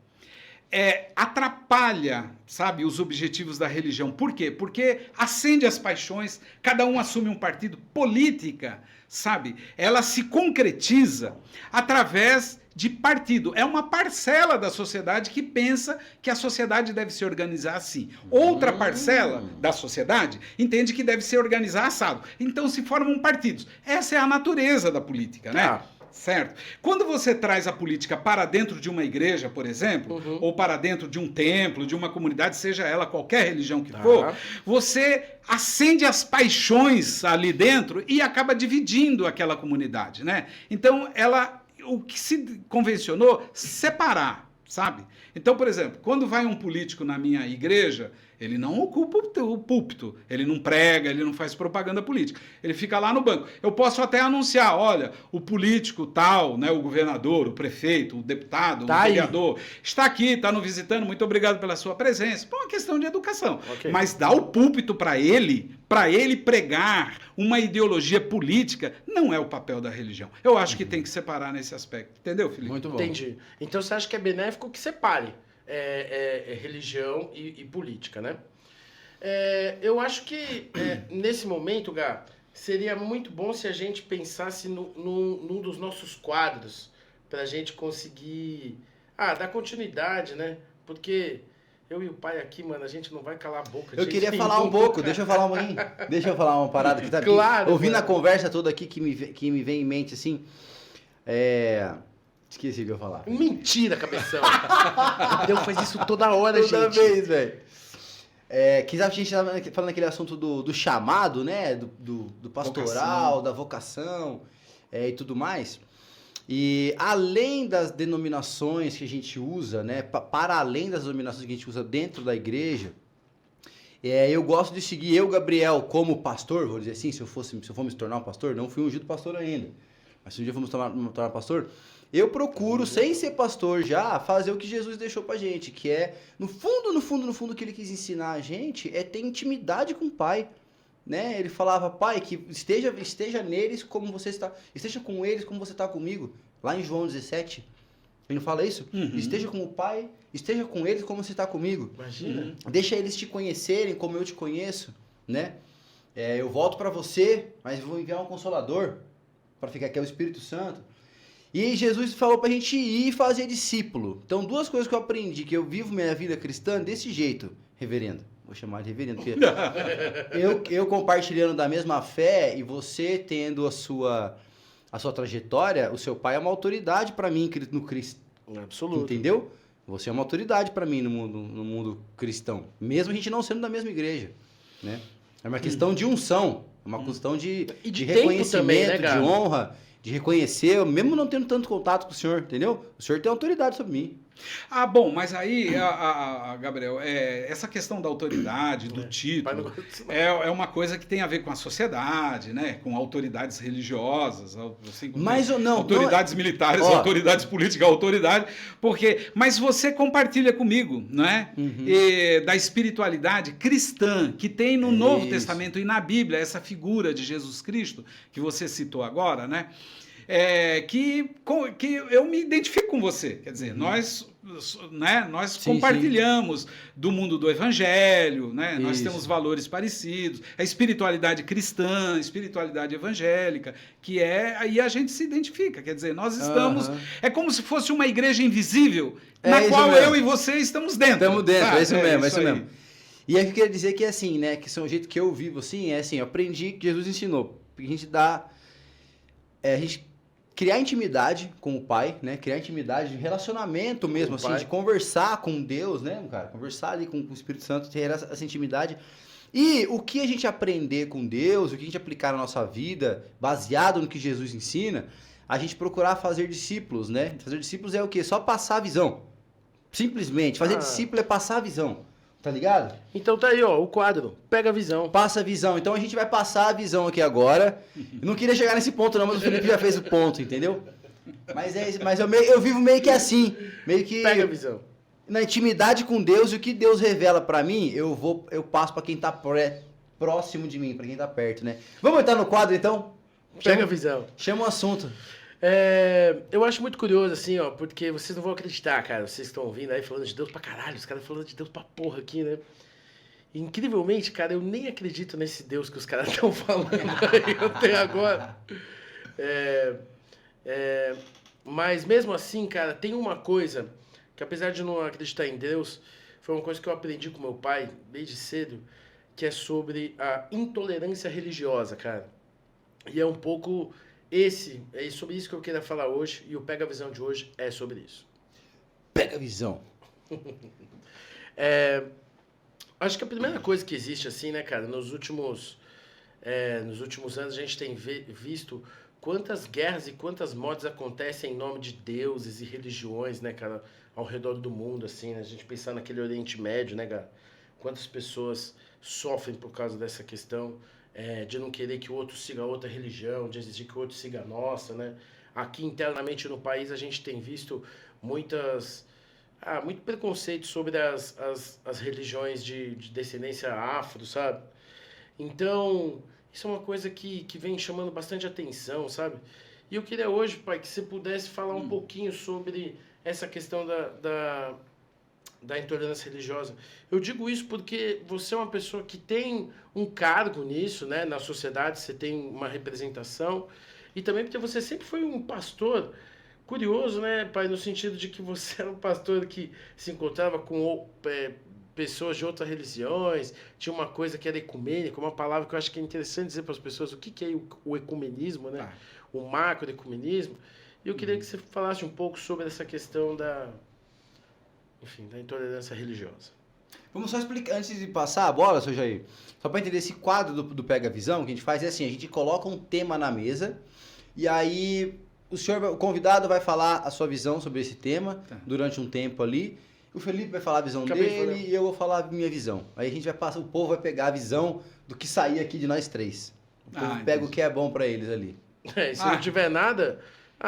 atrapalha, sabe, os objetivos da religião. Por quê? Porque acende as paixões, cada um assume um partido. Política, sabe, ela se concretiza através de partido. É uma parcela da sociedade que pensa que a sociedade deve se organizar assim. Outra parcela da sociedade entende que deve se organizar assado. Então se formam partidos. Essa é a natureza da política, né? Certo? Quando você traz a política para dentro de uma igreja, por exemplo, ou para dentro de um templo, de uma comunidade, seja ela qualquer religião que for, você acende as paixões ali dentro e acaba dividindo aquela comunidade, né? Então, o que se convencionou, separar, sabe? Então, por exemplo, quando vai um político na minha igreja, ele não ocupa o púlpito, ele não prega, ele não faz propaganda política. Ele fica lá no banco. Eu posso até anunciar, olha, o político tal, né, o governador, o prefeito, o deputado, o vereador, está aqui, está nos visitando, muito obrigado pela sua presença. É uma questão de educação. Okay. Mas dar o púlpito para ele pregar uma ideologia política, não é o papel da religião. Eu acho que tem que separar nesse aspecto. Entendeu, Felipe? Muito bom. Entendi. Então você acha que é benéfico que separe religião e política, né? Eu acho que nesse momento, Gá, seria muito bom se a gente pensasse num dos nossos quadros para a gente conseguir dar continuidade, né? Porque eu e o pai aqui, mano, a gente não vai calar a boca. Eu queria falar um pouco, deixa eu falar uma parada que tá claro, ouvindo a conversa toda aqui que me vem em mente assim. Esqueci o que eu ia falar. Mentira, cabeção. Deus faz isso toda hora, toda vez, velho. Que a gente estava falando aquele assunto do chamado, né? Do pastoral, da vocação e tudo mais. E além das denominações que a gente usa, né? Para além das denominações que a gente usa dentro da igreja, eu gosto de seguir Gabriel, como pastor, vou dizer assim, se eu for me tornar um pastor, não fui ungido pastor ainda. Mas se um dia eu for me tornar pastor, eu procuro, sem ser pastor já, fazer o que Jesus deixou pra gente, que no fundo, que ele quis ensinar a gente, é ter intimidade com o Pai, né? Ele falava, Pai, que esteja neles como você está, esteja com eles como você está comigo, lá em João 17, ele não fala isso? Esteja com o Pai, esteja com eles como você está comigo. Imagina. Deixa eles te conhecerem como eu te conheço, né? Eu volto para você, mas vou enviar um Consolador, para ficar aqui, é o Espírito Santo. E Jesus falou pra gente ir e fazer discípulo. Então, duas coisas que eu aprendi, que eu vivo minha vida cristã desse jeito, reverendo. Vou chamar de reverendo, porque eu compartilhando da mesma fé e você tendo a sua trajetória, o seu pai é uma autoridade pra mim no Cristo. Absoluto. Entendeu? Você é uma autoridade pra mim no mundo cristão. Mesmo a gente não sendo da mesma igreja, né? É uma questão de unção, é uma questão de reconhecimento, também, né, de honra, de reconhecer, mesmo não tendo tanto contato com o senhor, entendeu? O senhor tem autoridade sobre mim. Bom, mas aí, Gabriel, essa questão da autoridade, do título, é uma coisa que tem a ver com a sociedade, né? Com autoridades religiosas, assim, autoridades militares, autoridades políticas, mas você compartilha comigo, não é? Da espiritualidade cristã que tem no Novo Testamento e na Bíblia, essa figura de Jesus Cristo que você citou agora, né? Que eu me identifico com você. Quer dizer, nós né, nós Sim, compartilhamos do mundo do evangelho, né? Nós Isso. temos valores parecidos, a espiritualidade cristã, a espiritualidade evangélica, que é, aí a gente se identifica, quer dizer, nós estamos, é como se fosse uma igreja invisível, na isso qual mesmo. eu e você estamos dentro. Estamos dentro, sabe? é isso mesmo, é isso aí. mesmo. E aí eu queria dizer que é assim, né? Que são o jeito que eu vivo assim, é assim, eu aprendi que Jesus ensinou. Porque a gente dá. A gente criar intimidade com o Pai, né? Criar intimidade de relacionamento mesmo, assim, Pai. de conversar com Deus, né, cara? Conversar ali com o Espírito Santo, ter essa intimidade. E o que a gente aprender com Deus, o que a gente aplicar na nossa vida, baseado no que Jesus ensina, a gente procurar fazer discípulos, né? Fazer discípulos é o quê? Só passar a visão. Simplesmente. Fazer discípulo é passar a visão. Tá ligado? Então tá aí, ó, o quadro. Pega a visão. Passa a visão. Então a gente vai passar a visão aqui agora. Eu não queria chegar nesse ponto não, mas o Felipe já fez o ponto, entendeu? Mas eu vivo meio que assim. Meio que Pega a visão. na intimidade com Deus, e o que Deus revela pra mim, eu passo pra quem tá próximo de mim, pra quem tá perto, né? Vamos entrar no quadro então? Pega a visão. Chama o assunto. Eu acho muito curioso, assim, ó, porque vocês não vão acreditar, cara. Vocês estão ouvindo aí falando de Deus pra caralho, os caras falando de Deus pra porra aqui, né? E, incrivelmente, cara, eu nem acredito nesse Deus que os caras estão falando aí até agora. Mas mesmo assim, cara, tem uma coisa que, apesar de não acreditar em Deus, foi uma coisa que eu aprendi com meu pai desde cedo, que é sobre a intolerância religiosa, cara. E é um pouco sobre isso que eu queria falar hoje, e o Pega a Visão de hoje é sobre isso. Pega a visão. Acho que a primeira coisa que existe, assim, né, cara, nos últimos anos a gente tem visto quantas guerras e quantas mortes acontecem em nome de deuses e religiões, né, cara, ao redor do mundo, assim, né? A gente pensar naquele Oriente Médio, né, cara, quantas pessoas sofrem por causa dessa questão, de não querer que o outro siga outra religião, de exigir que o outro siga a nossa, né? Aqui internamente no país a gente tem visto muito preconceito sobre as religiões de descendência afro, sabe? Então, isso é uma coisa que vem chamando bastante atenção, sabe? E eu queria hoje, pai, que você pudesse falar um pouquinho sobre essa questão da intolerância religiosa. Eu digo isso porque você é uma pessoa que tem um cargo nisso, né? Na sociedade, você tem uma representação. E também porque você sempre foi um pastor curioso, né, pai? No sentido de que você era um pastor que se encontrava com pessoas de outras religiões, tinha uma coisa que era ecumênica, uma palavra que eu acho que é interessante dizer para as pessoas o que é o ecumenismo, né? O macroecumenismo. E eu queria que você falasse um pouco sobre essa questão da intolerância religiosa. Vamos só explicar, antes de passar a bola, seu Jair, só para entender esse quadro do Pega a Visão, que a gente faz é assim, a gente coloca um tema na mesa, e aí o convidado vai falar a sua visão sobre esse tema durante um tempo ali, o Felipe vai falar a visão dele e eu vou falar a minha visão. Aí a gente vai passar, o povo vai pegar a visão do que sair aqui de nós três. O povo pega o que é bom para eles ali. E se não tiver nada,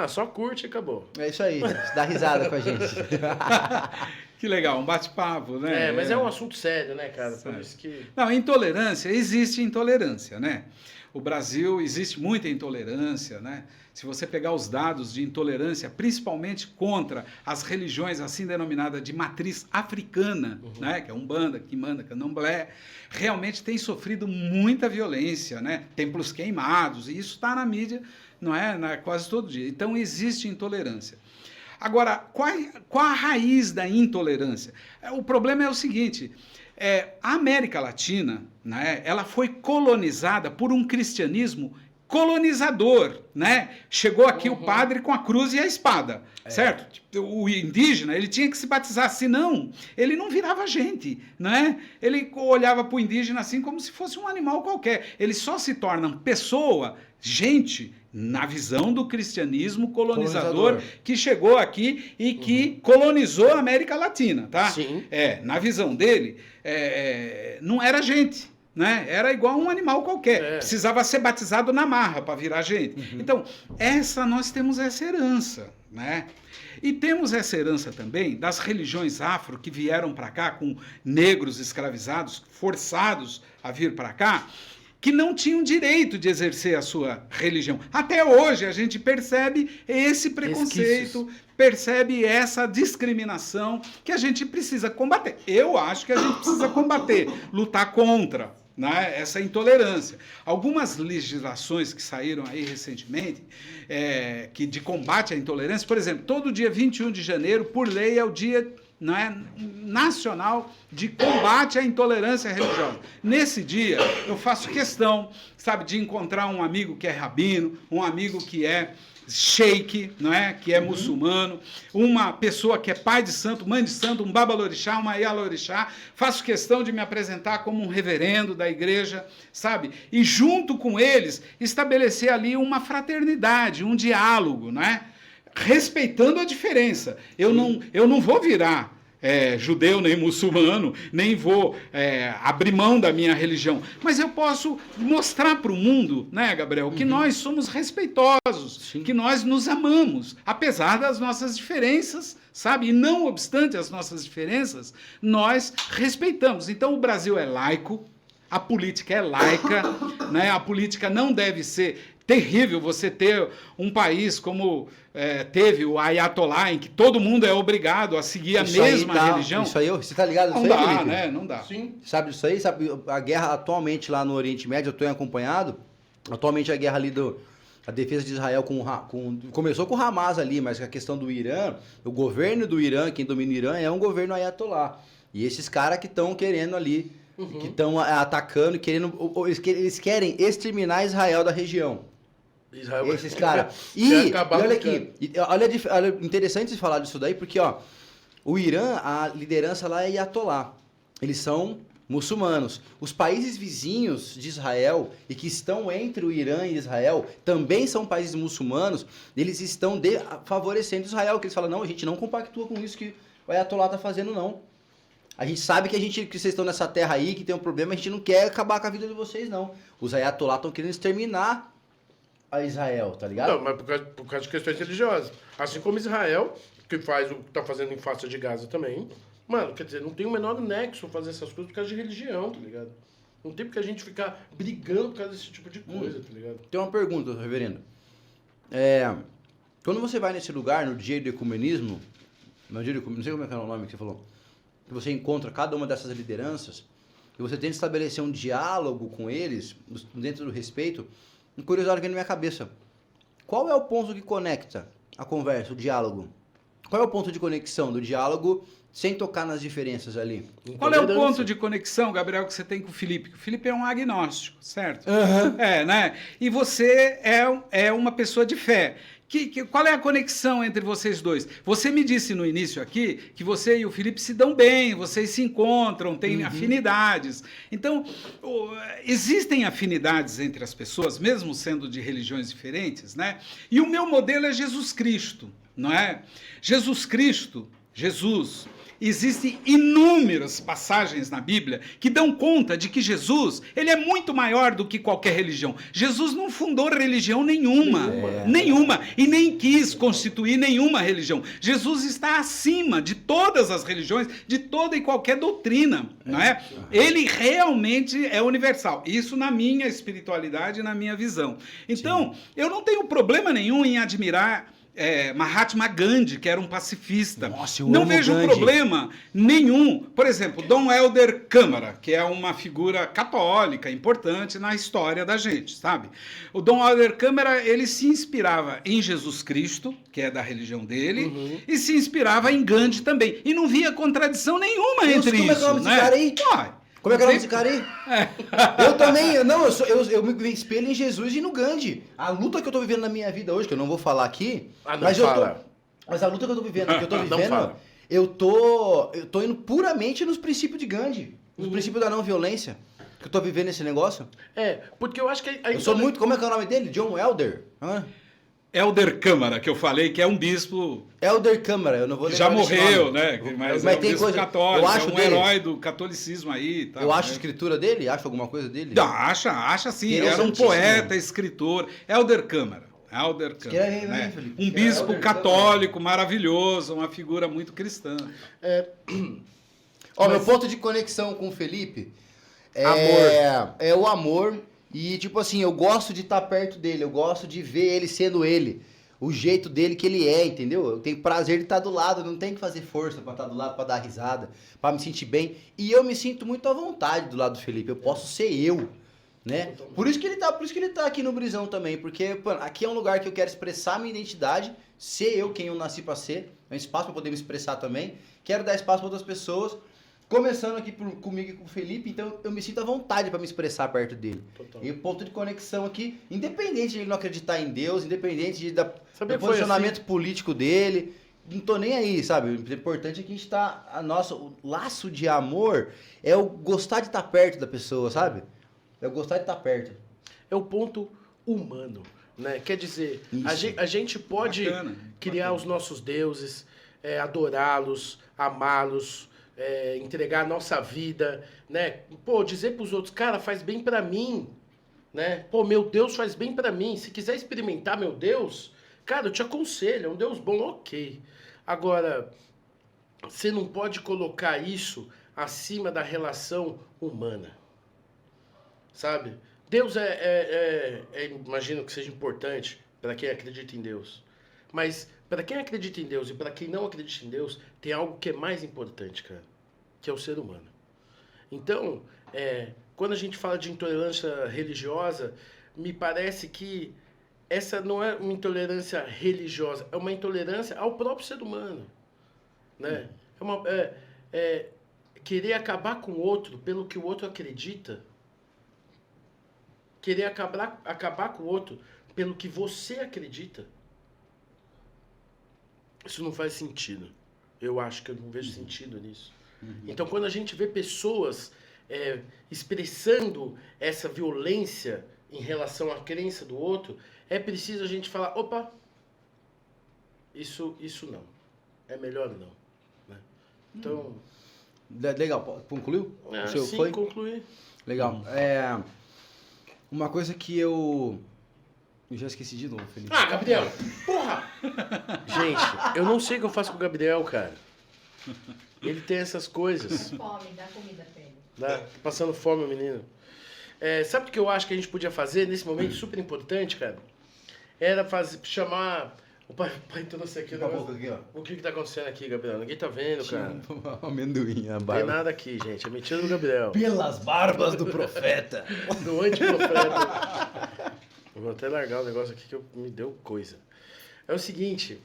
só curte e acabou. É isso aí, dá risada com a gente. Que legal, um bate-papo, né? Mas é um assunto sério, né, cara? Por isso que... Não, intolerância, existe intolerância, né? O Brasil, existe muita intolerância, né? Se você pegar os dados de intolerância, principalmente contra as religiões assim denominadas de matriz africana, né? Que é Umbanda, Quimbanda, Candomblé, realmente tem sofrido muita violência, né? Templos queimados, e isso está na mídia, não é? Quase todo dia. Então, existe intolerância. Agora, qual a raiz da intolerância? O problema é o seguinte, a América Latina, né, ela foi colonizada por um cristianismo colonizador, né? Chegou aqui o padre com a cruz e a espada, certo? O indígena, ele tinha que se batizar, senão ele não virava gente, né? Ele olhava para o indígena assim como se fosse um animal qualquer. Eles só se tornam pessoa, gente, na visão do cristianismo colonizador que chegou aqui e que colonizou a América Latina, tá? Sim. Na visão dele, não era gente. Né? Era igual um animal qualquer. Precisava ser batizado na marra para virar gente. Então, nós temos essa herança, né? E temos essa herança também das religiões afro que vieram para cá com negros escravizados, forçados a vir para cá. que não tinham direito de exercer a sua religião. Até hoje a gente percebe esse preconceito, percebe essa discriminação que a gente precisa combater. Eu acho que a gente precisa combater, lutar contra, né, essa intolerância. Algumas legislações que saíram aí recentemente, que de combate à intolerância, por exemplo, todo dia 21 de janeiro, por lei, é o dia, não é, nacional de combate à intolerância religiosa. Nesse dia, eu faço questão, sabe, de encontrar um amigo que é rabino, um amigo que é sheik, não é? Que é muçulmano, uma pessoa que é pai de santo, mãe de santo, um babalorixá, uma ialorixá. Faço questão de me apresentar como um reverendo da igreja, sabe? E junto com eles estabelecer ali uma fraternidade, um diálogo, não é? Respeitando a diferença. Eu não vou virar judeu nem muçulmano, nem vou abrir mão da minha religião. Mas eu posso mostrar para o mundo, né, Gabriel, que nós somos respeitosos, que nós nos amamos, apesar das nossas diferenças, sabe? E não obstante as nossas diferenças, nós respeitamos. Então o Brasil é laico, a política é laica, né? A política não deve ser... Terrível você ter um país como teve o Ayatollah, em que todo mundo é obrigado a seguir a mesma religião. Isso aí, você tá ligado? Não dá, Felipe? Né? Não dá. Sim. Sabe disso aí? Sabe, a guerra atualmente lá no Oriente Médio, eu tenho acompanhado, atualmente a guerra ali a defesa de Israel começou com o Hamas ali, mas a questão do Irã, o governo do Irã, quem domina o Irã é um governo Ayatollah. E esses caras que estão querendo ali, que estão atacando, eles querem exterminar Israel da região. Israel esses caras. E olha aqui, olha interessante você falar disso daí, porque ó, o Irã, a liderança lá é Ayatollah. Eles são muçulmanos. Os países vizinhos de Israel e que estão entre o Irã e Israel também são países muçulmanos. Eles estão favorecendo Israel, que eles falam, não, a gente não compactua com isso que o Ayatollah está fazendo, não. A gente sabe que vocês estão nessa terra aí, que tem um problema, a gente não quer acabar com a vida de vocês, não. Os Ayatollah estão querendo exterminar a Israel, tá ligado? Não, mas por causa de questões religiosas. Assim como Israel, que faz o que tá fazendo em faixa de Gaza também. Mano, quer dizer, não tem o menor nexo fazer essas coisas por causa de religião, tá ligado? Não tem porque a gente ficar brigando por causa desse tipo de coisa, tá ligado? Tem uma pergunta, reverendo. Quando você vai nesse lugar, no dia do ecumenismo, não sei como é que é o nome que você falou, que você encontra cada uma dessas lideranças, e você tenta estabelecer um diálogo com eles, dentro do respeito, uma curiosidade que vem na minha cabeça. Qual é o ponto que conecta a conversa, o diálogo? Qual é o ponto de conexão do diálogo sem tocar nas diferenças ali? Qual é o ponto de conexão, Gabriel, que você tem com o Felipe? O Felipe é um agnóstico, certo? Né? E você é uma pessoa de fé. Qual é a conexão entre vocês dois? Você me disse no início aqui que você e o Felipe se dão bem, vocês se encontram, têm afinidades. Então, existem afinidades entre as pessoas, mesmo sendo de religiões diferentes, né? E o meu modelo é Jesus Cristo, não é? Jesus, existem inúmeras passagens na Bíblia que dão conta de que Jesus, ele é muito maior do que qualquer religião. Jesus não fundou religião nenhuma, e nem quis constituir nenhuma religião. Jesus está acima de todas as religiões, de toda e qualquer doutrina, não é? Ele realmente é universal. Isso na minha espiritualidade, na minha visão. Então, eu não tenho problema nenhum em admirar Mahatma Gandhi, que era um pacifista. Nossa, não vejo problema nenhum. Por exemplo, Dom Helder Câmara, que é uma figura católica importante na história da gente, sabe? O Dom Helder Câmara, ele se inspirava em Jesus Cristo, que é da religião dele, e se inspirava em Gandhi também. E não via contradição nenhuma entre isso. Como é que é o nome desse cara aí? Como é que é o nome desse cara aí? Eu também, eu me espelho em Jesus e no Gandhi. A luta que eu tô vivendo na minha vida hoje, que eu não vou falar aqui, mas a luta que eu tô vivendo, eu tô indo puramente nos princípios de Gandhi, nos princípios da não violência. Que eu tô vivendo esse negócio. Porque eu acho que... Eu sou muito... Como é que é o nome dele? John Elder? Helder Câmara, que eu falei que é um bispo... Helder Câmara, eu não vou lembrar. Já morreu, né? Mas é um bispo católico, é um herói do catolicismo aí. Tá, eu acho a escritura dele? Acho alguma coisa dele? Acha sim. Era um poeta, escritor. Helder Câmara. Né? Um bispo católico maravilhoso, uma figura muito cristã. Meu ponto de conexão com o Felipe é o amor E, tipo assim, eu gosto de estar perto dele, eu gosto de ver ele sendo ele. O jeito dele que ele é, entendeu? Eu tenho prazer de estar do lado, não tenho que fazer força pra estar do lado, pra dar risada, pra me sentir bem. E eu me sinto muito à vontade do lado do Felipe, eu posso ser eu, né? Por isso que ele tá aqui no Brisão também, porque, mano, aqui é um lugar que eu quero expressar minha identidade, ser eu quem eu nasci pra ser, é um espaço pra poder me expressar também. Quero dar espaço pra outras pessoas. Começando aqui comigo e com o Felipe, então eu me sinto à vontade para me expressar perto dele. Total. E o ponto de conexão aqui, independente de ele não acreditar em Deus, independente do posicionamento político dele, não tô nem aí, sabe? O importante é que a gente tá, o laço de amor é o gostar de estar perto da pessoa, sabe? É o gostar de estar perto. É o ponto humano, né? Quer dizer, a gente pode criar os nossos deuses, adorá-los, amá-los, entregar a nossa vida, né? Pô, dizer pros outros, cara, faz bem pra mim, né? Pô, meu Deus faz bem pra mim. Se quiser experimentar meu Deus, cara, eu te aconselho, é um Deus bom, ok. Agora, você não pode colocar isso acima da relação humana, sabe? Deus imagino que seja importante para quem acredita em Deus, mas para quem acredita em Deus e para quem não acredita em Deus, tem algo que é mais importante, cara, que é o ser humano. Então, quando a gente fala de intolerância religiosa, me parece que essa não é uma intolerância religiosa, é uma intolerância ao próprio ser humano, né? Querer acabar com o outro pelo que o outro acredita, querer acabar com o outro pelo que você acredita. Isso não faz sentido. Eu acho que eu não vejo sentido nisso. Então, quando a gente vê pessoas expressando essa violência em relação à crença do outro, é preciso a gente falar, opa, isso não. É melhor não. Né? Então... Legal, concluiu? Sim, foi? Concluí. Legal. Uma coisa que eu já esqueci de novo, Felipe. Ah, Gabriel! Porra! Gente, eu não sei o que eu faço com o Gabriel, cara. Ele tem essas coisas. Fome, dá comida pra ele. Tá passando fome, o menino. Sabe o que eu acho que a gente podia fazer nesse momento super importante, cara? Era chamar... O pai trouxe aqui, o que tá acontecendo aqui, Gabriel? Ninguém tá vendo, cara. Amendoim, a barba. Não tem nada aqui, gente. É mentira do Gabriel. Pelas barbas do profeta. Do antiprofeta. Vou até largar o negócio aqui que me deu coisa. É o seguinte.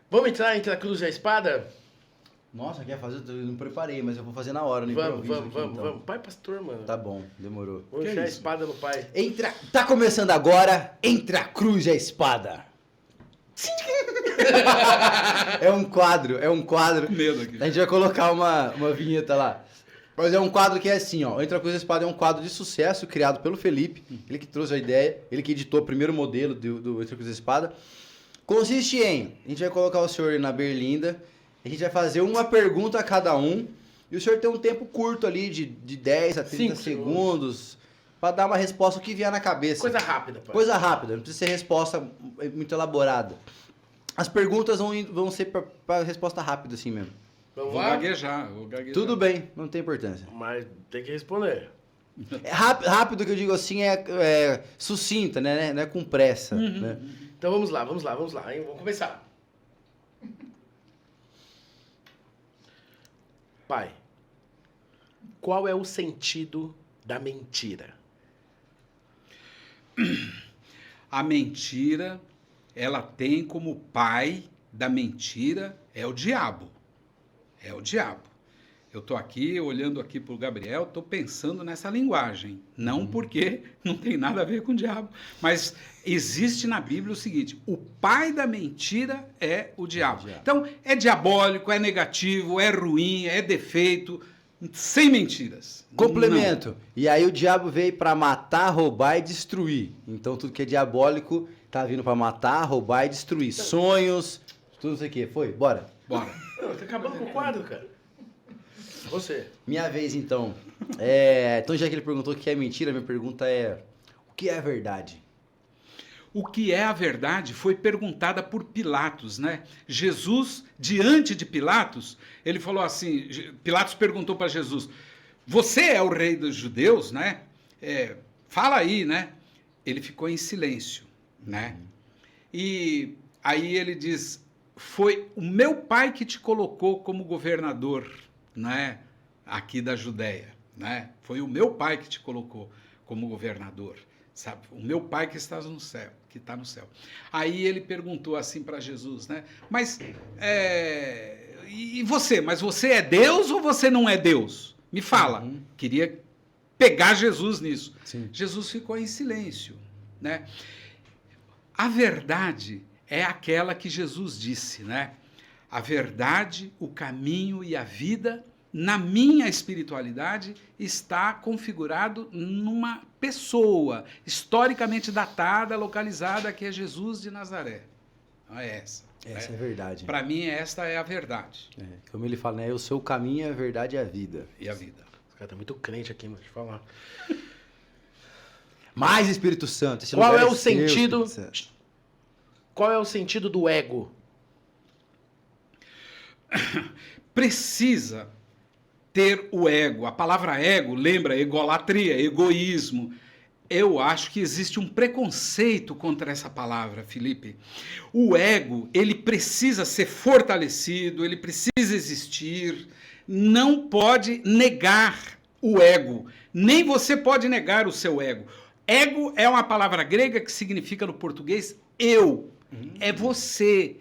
Vamos entrar entre a cruz e a espada? Nossa, quer fazer? Eu não preparei, mas eu vou fazer na hora. Vamos. Pai pastor, mano. Tá bom, demorou. Vou enfiar a espada no pai. Tá começando agora, entre a cruz e a espada. É um quadro. Medo aqui. A gente vai colocar uma vinheta lá. Mas é um quadro que é assim, ó. Entre a Cruz e a Espada é um quadro de sucesso criado pelo Felipe. Ele que trouxe a ideia, ele que editou o primeiro modelo do Entre a Cruz e a Espada. Consiste em, a gente vai colocar o senhor na berlinda, a gente vai fazer uma pergunta a cada um, e o senhor tem um tempo curto ali de 10 a 30 segundos para dar uma resposta o que vier na cabeça. Coisa rápida, pai. Coisa rápida, não precisa ser resposta muito elaborada. As perguntas vão ser para resposta rápida, assim mesmo. Vamos Vou lá? gaguejar. Tudo bem, não tem importância. Mas tem que responder. Rápido que eu digo assim é sucinta, né? Não é com pressa. Né? Então vamos lá, hein? Vamos começar. Pai, qual é o sentido da mentira? A mentira, ela tem como pai da mentira é o diabo. É o diabo. Eu estou aqui, olhando aqui para o Gabriel, estou pensando nessa linguagem. Não porque não tem nada a ver com o diabo. Mas existe na Bíblia o seguinte, o pai da mentira é o diabo. Então, é diabólico, é negativo, é ruim, é defeito, sem mentiras. Complemento. Não. E aí o diabo veio para matar, roubar e destruir. Então, tudo que é diabólico tá vindo para matar, roubar e destruir. Sonhos, tudo isso aqui. Foi? Bora. Bora. Tá acabando com o quadro, cara. Você. Minha vez, então. Então, já que ele perguntou o que é mentira, minha pergunta é: o que é verdade? O que é a verdade foi perguntada por Pilatos, né? Jesus, diante de Pilatos, ele falou assim, Pilatos perguntou para Jesus, você é o rei dos judeus, né? fala aí, né? Ele ficou em silêncio, né? E aí ele diz, foi o meu pai que te colocou como governador, né? Aqui da Judéia, né? Foi o meu pai que te colocou como governador, sabe? O meu pai que está no céu, que está no céu. Aí ele perguntou assim para Jesus, né? Mas, e você? Mas você é Deus ou você não é Deus? Me fala. Queria pegar Jesus nisso. Sim. Jesus ficou em silêncio, né? A verdade é aquela que Jesus disse, né? A verdade, o caminho e a vida, na minha espiritualidade, está configurado numa pessoa historicamente datada, localizada, que é Jesus de Nazaré. Não é essa. Essa é a verdade. Para mim, esta é a verdade. Como ele fala, né? O seu caminho é a verdade e a vida. E a vida. Os caras tá muito crente aqui, mas deixa eu falar. Mais Espírito Santo. Esse Qual lugar é o seu, sentido? Espírito Santo. Qual é o sentido do ego? Precisa ter o ego. A palavra ego lembra egolatria, egoísmo. Eu acho que existe um preconceito contra essa palavra, Felipe. O ego, ele precisa ser fortalecido, ele precisa existir. Não pode negar o ego. Nem você pode negar o seu ego. Ego é uma palavra grega que significa no português eu. É você.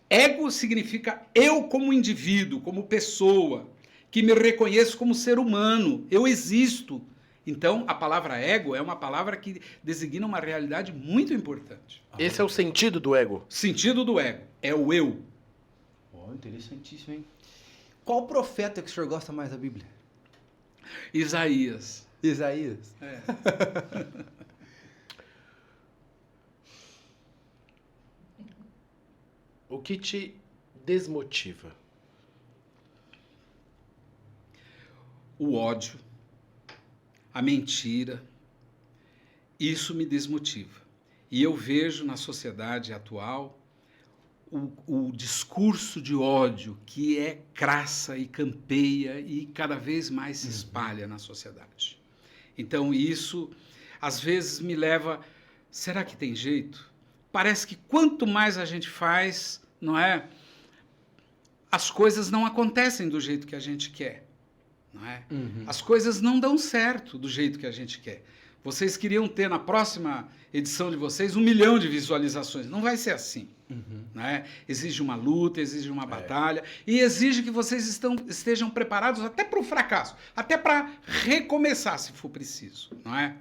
Ego significa eu como indivíduo, como pessoa, que me reconheço como ser humano. Eu existo. Então, a palavra ego é uma palavra que designa uma realidade muito importante. Esse é o sentido do ego. Sentido do ego é o eu. Oh, interessantíssimo, hein? Qual profeta que o senhor gosta mais da Bíblia? Isaías. Isaías. É. O que te desmotiva? O ódio, a mentira, isso me desmotiva. E eu vejo na sociedade atual o discurso de ódio que é crassa e campeia e cada vez mais se espalha na sociedade. Então isso, às vezes, me leva... Será que tem jeito? Parece que quanto mais a gente faz, não é? As coisas não acontecem do jeito que a gente quer. Não é? As coisas não dão certo do jeito que a gente quer. Vocês queriam ter na próxima edição de vocês 1 milhão de visualizações. Não vai ser assim. Não é? Exige uma luta, exige uma batalha e exige que vocês estejam preparados até para o fracasso, até para recomeçar, se for preciso. Não é?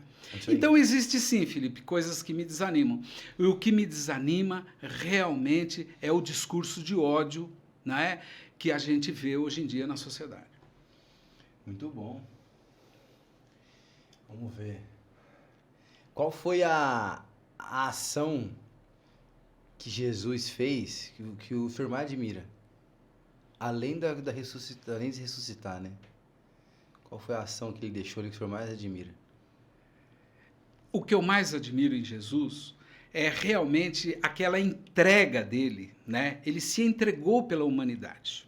Então existe sim, Felipe, coisas que me desanimam. E o que me desanima realmente é o discurso de ódio, não é? Que a gente vê hoje em dia na sociedade. Muito bom. Vamos ver. Qual foi a ação que Jesus fez que o senhor mais admira? Além de ressuscitar, né? Qual foi a ação que ele deixou ali que o senhor mais admira? O que eu mais admiro em Jesus é realmente aquela entrega dele, né? Ele se entregou pela humanidade.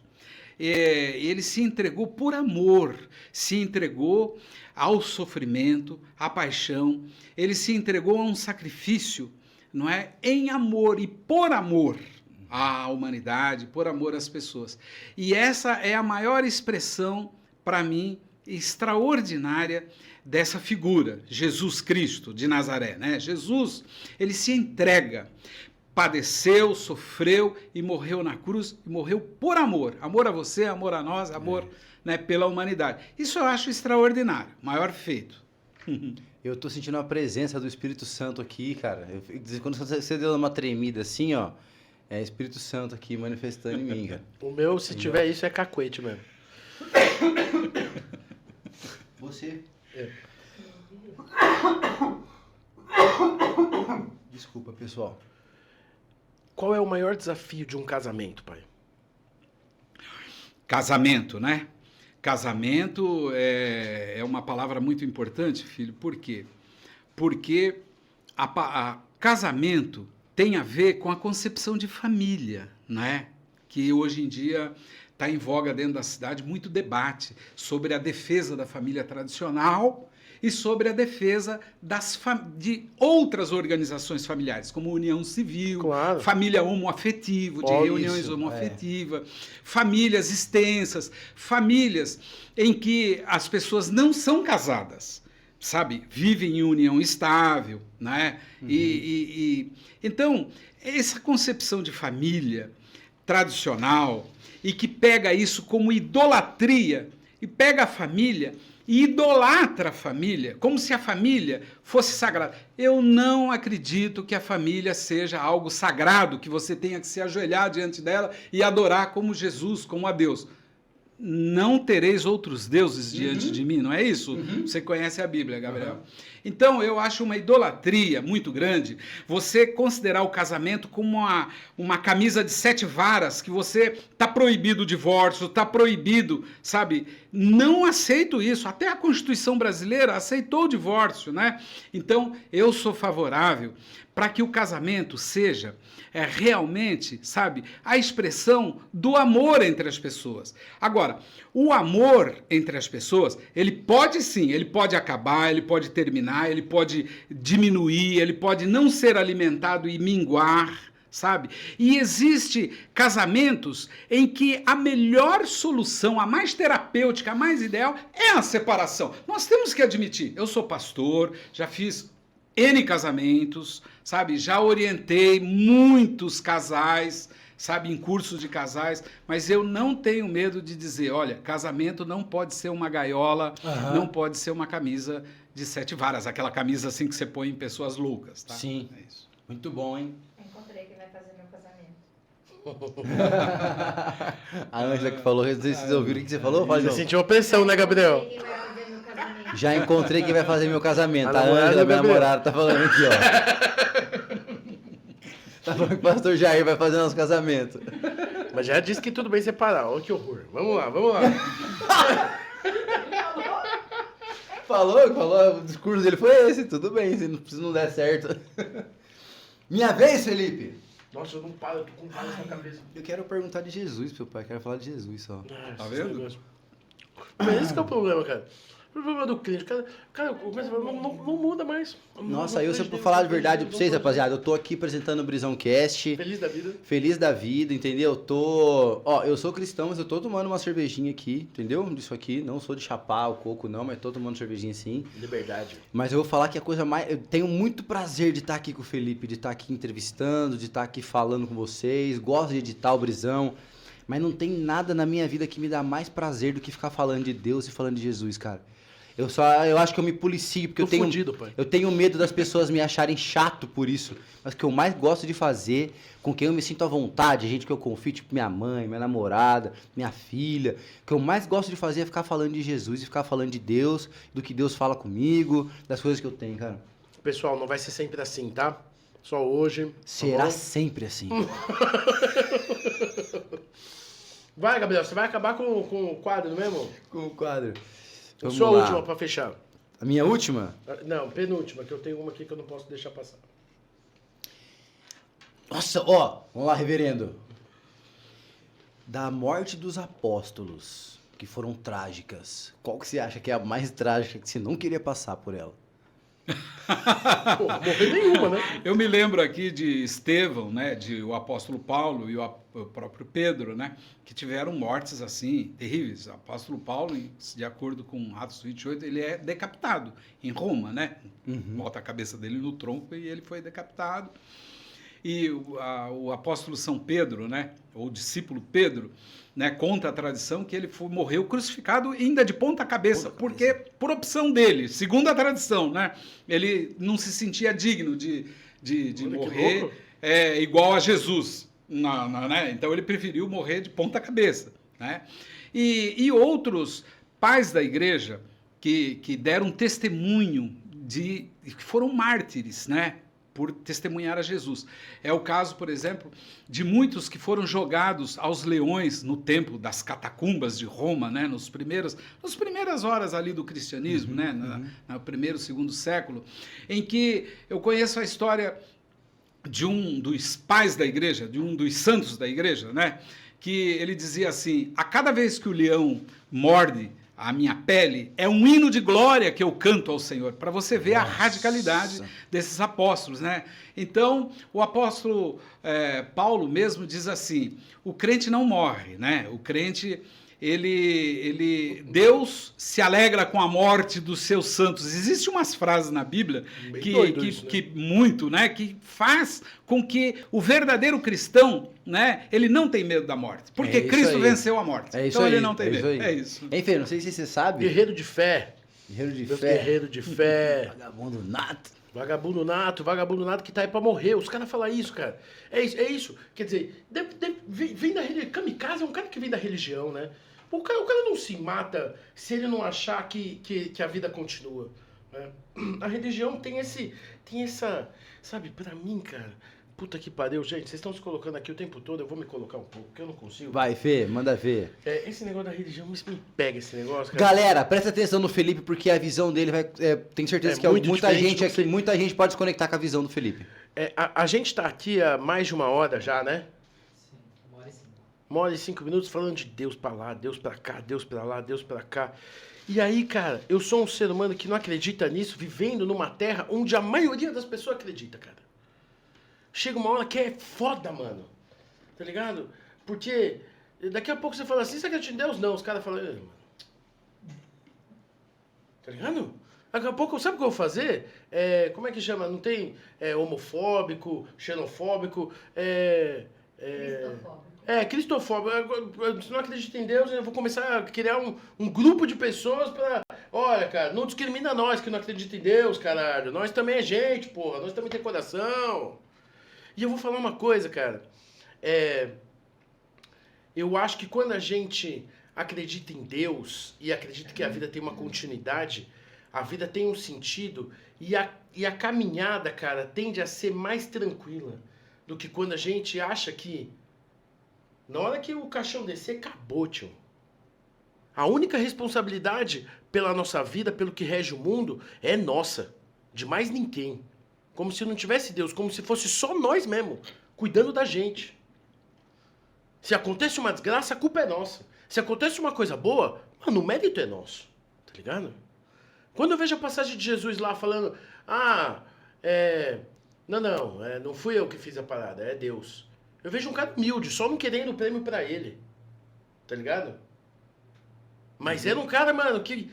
Ele se entregou por amor, se entregou ao sofrimento, à paixão, ele se entregou a um sacrifício, não é? Em amor e por amor à humanidade, por amor às pessoas. E essa é a maior expressão, para mim, extraordinária dessa figura, Jesus Cristo de Nazaré, né? Jesus, ele se entrega, padeceu, sofreu e morreu na cruz, e morreu por amor. Amor a você, amor a nós, amor né, pela humanidade. Isso eu acho extraordinário, maior feito. Eu tô sentindo a presença do Espírito Santo aqui, cara. Quando você deu uma tremida assim, ó, é Espírito Santo aqui manifestando em mim, cara. O meu, se tiver isso, é cacuete mesmo. Você? Desculpa, pessoal. Qual é o maior desafio de um casamento, pai? Casamento, né? Casamento é uma palavra muito importante, filho. Por quê? Porque casamento tem a ver com a concepção de família, né? Que hoje em dia está em voga dentro da cidade muito debate sobre a defesa da família tradicional e sobre a defesa de outras organizações familiares, como união civil, Claro. família homoafetiva, de Ó, reuniões isso, homoafetivas, famílias extensas, famílias em que as pessoas não são casadas, sabe? Vivem em união estável, né? Então, essa concepção de família tradicional e que pega isso como idolatria e pega a família e idolatra a família, como se a família fosse sagrada. Eu não acredito que a família seja algo sagrado, que você tenha que se ajoelhar diante dela e adorar como Jesus, como a Deus. Não tereis outros deuses diante de mim, não é isso? Você conhece a Bíblia, Gabriel. Então, eu acho uma idolatria muito grande você considerar o casamento como uma camisa de 7 varas, que você está proibido o divórcio, está proibido, sabe? Não aceito isso. Até a Constituição brasileira aceitou o divórcio, né? Então, eu sou favorável para que o casamento seja realmente, sabe, a expressão do amor entre as pessoas. Agora, o amor entre as pessoas, ele pode sim, ele pode acabar, ele pode terminar, ele pode diminuir, ele pode não ser alimentado e minguar, sabe? E existe casamentos em que a melhor solução, a mais terapêutica, a mais ideal é a separação. Nós temos que admitir, eu sou pastor, já fiz N casamentos, sabe? Já orientei muitos casais, sabe? Em cursos de casais, mas eu não tenho medo de dizer, olha, casamento não pode ser uma gaiola, não pode ser uma camisa de 7 varas, aquela camisa assim que você põe em pessoas loucas, tá? Sim. É isso. Muito bom, hein? Encontrei quem vai fazer meu casamento. A Ângela que falou, vocês ouviram o que você falou? Fala, Você João. sentiu uma pressão, né, Gabriel? Encontrei quem vai fazer meu casamento. Já encontrei quem vai fazer meu casamento. A A namorada Ângela, do minha Gabriel. namorada, tá falando aqui, ó. Tá falando que o pastor Jair vai fazer nosso casamento. Mas já disse que tudo bem separar. Olha que horror. Vamos lá, vamos lá. Falou, o discurso dele foi esse, tudo bem, se não der certo. Minha vez, Felipe. Nossa, eu não paro, eu tô com raiva na cabeça. Eu quero perguntar de Jesus, meu pai, quero falar de Jesus só. Tá vendo? Mas esse que é o problema, cara. O problema do cliente, cara não muda mais. Nossa, eu sempre vou falar de verdade pra vocês, rapaziada. Eu tô aqui apresentando o Brisão Cast. Feliz da vida. Feliz da vida, entendeu? Eu sou cristão, mas eu tô tomando uma cervejinha aqui, entendeu? Disso aqui, não sou de chapar o coco não, mas tô tomando cervejinha sim. Liberdade. Mas eu vou falar que a coisa mais... Eu tenho muito prazer de estar aqui com o Felipe, de estar aqui entrevistando, de estar aqui falando com vocês. Gosto de editar o Brisão, mas não tem nada na minha vida que me dá mais prazer do que ficar falando de Deus e falando de Jesus, cara. Eu acho que eu me policio, porque eu tenho medo das pessoas me acharem chato por isso. Mas o que eu mais gosto de fazer, com quem eu me sinto à vontade, gente que eu confio, tipo minha mãe, minha namorada, minha filha. O que eu mais gosto de fazer é ficar falando de Jesus e ficar falando de Deus, do que Deus fala comigo, das coisas que eu tenho, cara. Pessoal, não vai ser sempre assim, tá? Só hoje. Será tá sempre assim. Vai, Gabriel, você vai acabar com o quadro mesmo? Com o quadro. Vamos Sua lá. última pra fechar. A minha última? Não, penúltima, que eu tenho uma aqui que eu não posso deixar passar. Nossa, ó, vamos lá, reverendo. Da morte dos apóstolos, que foram trágicas, qual que você acha que é a mais trágica, que você não queria passar por ela? Pô, morrer nenhuma, né? Eu me lembro aqui de Estevão, né, de o apóstolo Paulo e o próprio Pedro, né, que tiveram mortes assim terríveis. O apóstolo Paulo, de acordo com Atos 28, ele é decapitado em Roma, né? Bota a cabeça dele no tronco e ele foi decapitado. E o apóstolo São Pedro, né, ou o discípulo Pedro, né, conta a tradição que ele morreu crucificado ainda de ponta cabeça, porque por opção dele, segundo a tradição, né, ele não se sentia digno de Olha, morrer igual a Jesus, né? Então ele preferiu morrer de ponta cabeça, né? E outros pais da igreja que deram testemunho que foram mártires, né? Por testemunhar a Jesus. É o caso, por exemplo, de muitos que foram jogados aos leões no templo das catacumbas de Roma, né, nas primeiras horas ali do cristianismo, né, no primeiro, segundo século, em que eu conheço a história de um dos pais da igreja, de um dos santos da igreja, né, que ele dizia assim: a cada vez que o leão morde a minha pele, é um hino de glória que eu canto ao Senhor, para você ver a radicalidade desses apóstolos, né? Então, o apóstolo Paulo mesmo diz assim, o crente não morre, né? O crente, Deus se alegra com a morte dos seus santos. Existem umas frases na Bíblia que faz com que o verdadeiro cristão, né, ele não tem medo da morte, porque Cristo venceu a morte. Então ele não tem medo. É isso. Enfim, não sei se você sabe. Guerreiro de fé. Guerreiro de fé. Vagabundo nato. Vagabundo nato que tá aí pra morrer. Os caras falam isso, cara. É isso. Quer dizer, vem da religião. Kamikaze é um cara que vem da religião, né? O cara não se mata se ele não achar que a vida continua. Né? A religião tem essa... Sabe, pra mim, cara... Puta que pariu, gente. Vocês estão se colocando aqui o tempo todo. Eu vou me colocar um pouco, porque eu não consigo. Vai, Fê, manda ver. Esse negócio da religião me pega esse negócio, cara. Galera, presta atenção no Felipe, porque a visão dele vai... tenho certeza que muita gente pode se conectar com a visão do Felipe. A gente tá aqui há mais de 1 hora já, né? Sim, 1h05. 1h05 minutos falando de Deus pra lá, Deus pra cá, Deus pra lá, Deus pra cá. E aí, cara, eu sou um ser humano que não acredita nisso, vivendo numa terra onde a maioria das pessoas acredita, cara. Chega uma hora que é foda, mano. Tá ligado? Porque daqui a pouco você fala assim, você acredita em Deus? Não, os caras falam... mano. Tá ligado? Daqui a pouco, sabe o que eu vou fazer? Como é que chama? Não tem homofóbico, xenofóbico, cristofóbico. Se não acredita em Deus, eu vou começar a criar um grupo de pessoas pra... Olha, cara, não discrimina nós que não acredita em Deus, caralho. Nós também é gente, porra. Nós também tem coração. E eu vou falar uma coisa, cara. Eu acho que quando a gente acredita em Deus e acredita que a vida tem uma continuidade, a vida tem um sentido e a caminhada, cara, tende a ser mais tranquila do que quando a gente acha que na hora que o caixão descer, acabou, tio. A única responsabilidade pela nossa vida, pelo que rege o mundo, é nossa. De mais ninguém. Como se não tivesse Deus, como se fosse só nós mesmo, cuidando da gente. Se acontece uma desgraça, a culpa é nossa. Se acontece uma coisa boa, mano, o mérito é nosso. Tá ligado? Quando eu vejo a passagem de Jesus lá falando, não fui eu que fiz a parada, é Deus. Eu vejo um cara humilde, só não querendo o prêmio pra ele. Tá ligado? Mas era um cara, mano, que...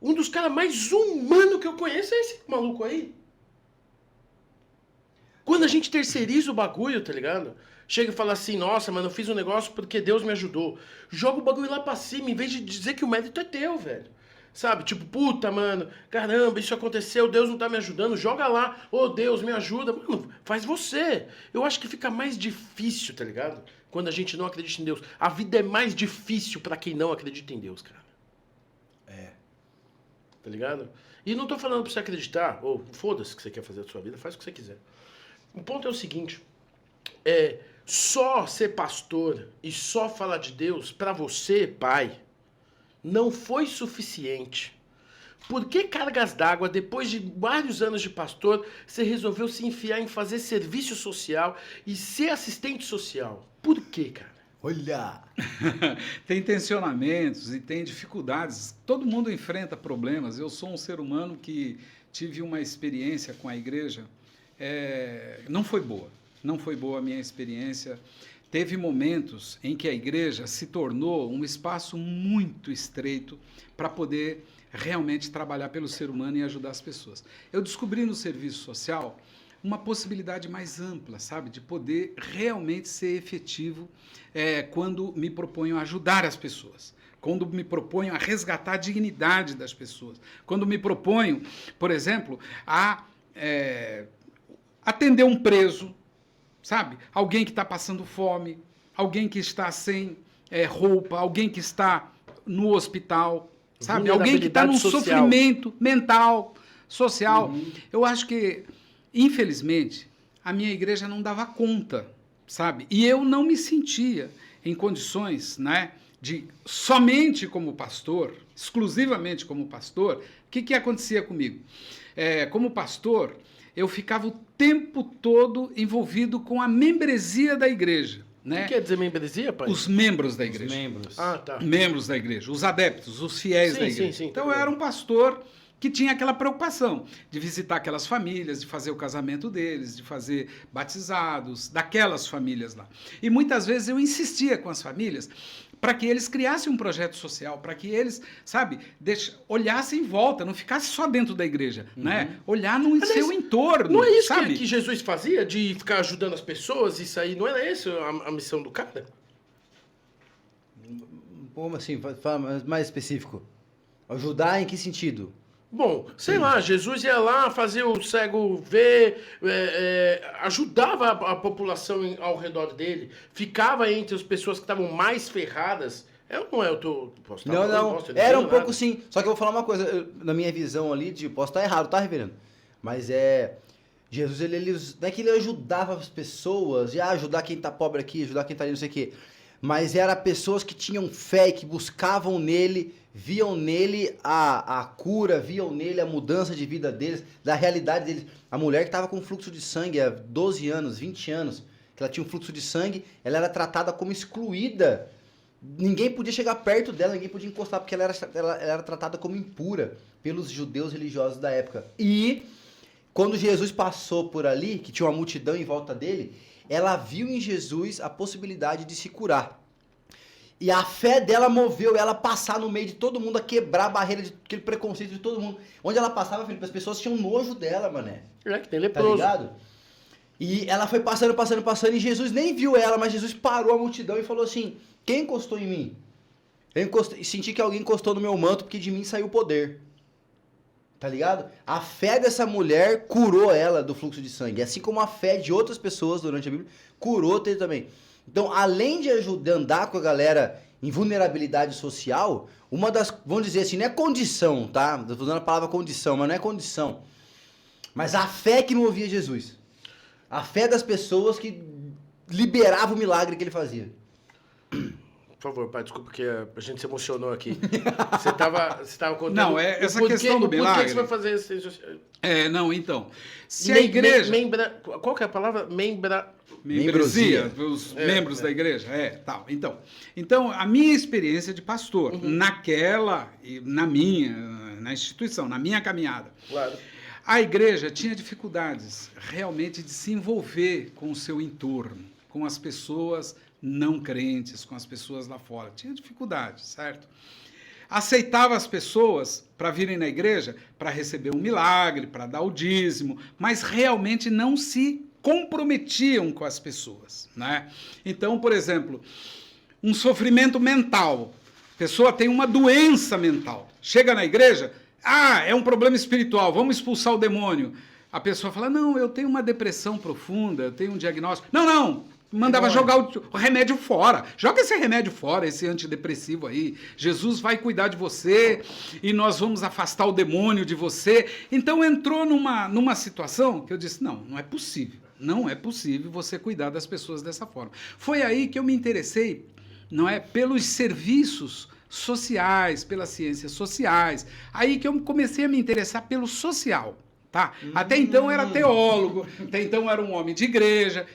Um dos caras mais humanos que eu conheço é esse maluco aí. Quando a gente terceiriza o bagulho, tá ligado? Chega e fala assim, nossa, mano, eu fiz um negócio porque Deus me ajudou. Joga o bagulho lá pra cima, em vez de dizer que o mérito é teu, velho. Sabe? Tipo, puta, mano, caramba, isso aconteceu, Deus não tá me ajudando. Joga lá, ô Deus, me ajuda. Mano, faz você. Eu acho que fica mais difícil, tá ligado? Quando a gente não acredita em Deus. A vida é mais difícil pra quem não acredita em Deus, cara. Tá ligado? E não tô falando pra você acreditar, ou foda-se o que você quer fazer da sua vida, faz o que você quiser. O ponto é o seguinte, só ser pastor e só falar de Deus pra você, pai, não foi suficiente. Por que cargas d'água, depois de vários anos de pastor, você resolveu se enfiar em fazer serviço social e ser assistente social? Por quê, cara? Olha! Tem tensionamentos e tem dificuldades. Todo mundo enfrenta problemas. Eu sou um ser humano que tive uma experiência com a igreja. Não foi boa. Não foi boa a minha experiência. Teve momentos em que a igreja se tornou um espaço muito estreito para poder realmente trabalhar pelo ser humano e ajudar as pessoas. Eu descobri no serviço social uma possibilidade mais ampla, sabe? De poder realmente ser efetivo quando me proponho a ajudar as pessoas, quando me proponho a resgatar a dignidade das pessoas, quando me proponho, por exemplo, a atender um preso, sabe? Alguém que está passando fome, alguém que está sem roupa, alguém que está no hospital, sabe? Alguém que está num sofrimento mental, social. Uhum. Eu acho que, infelizmente, a minha igreja não dava conta, sabe? E eu não me sentia em condições, né, de somente como pastor, exclusivamente como pastor. O que acontecia comigo? Como pastor, eu ficava o tempo todo envolvido com a membresia da igreja, né? O que quer dizer membresia, pai? Os membros da Os igreja. membros. Ah, tá. Membros da igreja, os adeptos, os fiéis Sim, da sim, igreja. sim, Então tá eu bem. era um pastor que tinha aquela preocupação de visitar aquelas famílias, de fazer o casamento deles, de fazer batizados daquelas famílias lá. E muitas vezes eu insistia com as famílias para que eles criassem um projeto social, para que eles, sabe, olhassem em volta, não ficasse só dentro da igreja, né? Olhar no Aliás, seu entorno, Não é isso sabe? que Jesus fazia, de ficar ajudando as pessoas, isso aí, não era essa a missão do cara? Como assim? Fala mais específico. Ajudar em que sentido? Bom, sei lá, Jesus ia lá fazer o cego ver, ajudava a população ao redor dele, ficava entre as pessoas que estavam mais ferradas. Posso estar falando, Não. posso, eu Era um entendo pouco nada. sim. Só que eu vou falar uma coisa, na minha visão ali, posso estar errado, tá, reverendo? Mas Jesus, ele não é que ele ajudava as pessoas, e ajudar quem tá pobre aqui, ajudar quem tá ali, não sei o quê. Mas era pessoas que tinham fé e que buscavam nele, viam nele a cura, viam nele a mudança de vida deles, da realidade deles. A mulher que estava com fluxo de sangue há 12 anos, 20 anos, que ela tinha um fluxo de sangue, ela era tratada como excluída. Ninguém podia chegar perto dela, ninguém podia encostar, porque ela era tratada como impura pelos judeus religiosos da época. E quando Jesus passou por ali, que tinha uma multidão em volta dele, ela viu em Jesus a possibilidade de se curar. E a fé dela moveu ela a passar no meio de todo mundo, a quebrar a barreira de aquele preconceito de todo mundo. Onde ela passava, Felipe, as pessoas tinham nojo dela, mané. É que tem Tá leproso. ligado? E ela foi passando, e Jesus nem viu ela, mas Jesus parou a multidão e falou assim: quem encostou em mim? Senti que alguém encostou no meu manto, porque de mim saiu o poder. Tá ligado? A fé dessa mulher curou ela do fluxo de sangue. Assim como a fé de outras pessoas durante a Bíblia curou ele também. Então, além de andar com a galera em vulnerabilidade social, uma das, vamos dizer assim, não é condição, tá? Eu tô usando a palavra condição, mas não é condição. Mas a fé que movia Jesus. A fé das pessoas que liberava o milagre que ele fazia. Por favor, pai, desculpa porque a gente se emocionou aqui. Você tava contando... Não, essa por questão do Por que milagre- você vai fazer isso? Não, então. Se a igreja... Qual que é a palavra? Membresia, os membros da igreja, tal. Então, a minha experiência de pastor, na instituição, na minha caminhada, Claro. a igreja tinha dificuldades realmente de se envolver com o seu entorno, com as pessoas não crentes, com as pessoas lá fora. Tinha dificuldade, certo? Aceitava as pessoas para virem na igreja para receber um milagre, para dar o dízimo, mas realmente não se comprometiam com as pessoas, né? Então, por exemplo, um sofrimento mental. A pessoa tem uma doença mental. Chega na igreja, é um problema espiritual, vamos expulsar o demônio. A pessoa fala, não, eu tenho uma depressão profunda, eu tenho um diagnóstico. Não, mandava jogar o remédio fora. Joga esse remédio fora, esse antidepressivo aí. Jesus vai cuidar de você e nós vamos afastar o demônio de você. Então entrou numa situação que eu disse, não é possível. Não é possível você cuidar das pessoas dessa forma. Foi aí que eu me interessei, pelos serviços sociais, pelas ciências sociais. Aí que eu comecei a me interessar pelo social. Tá? Até então era teólogo, até então era um homem de igreja,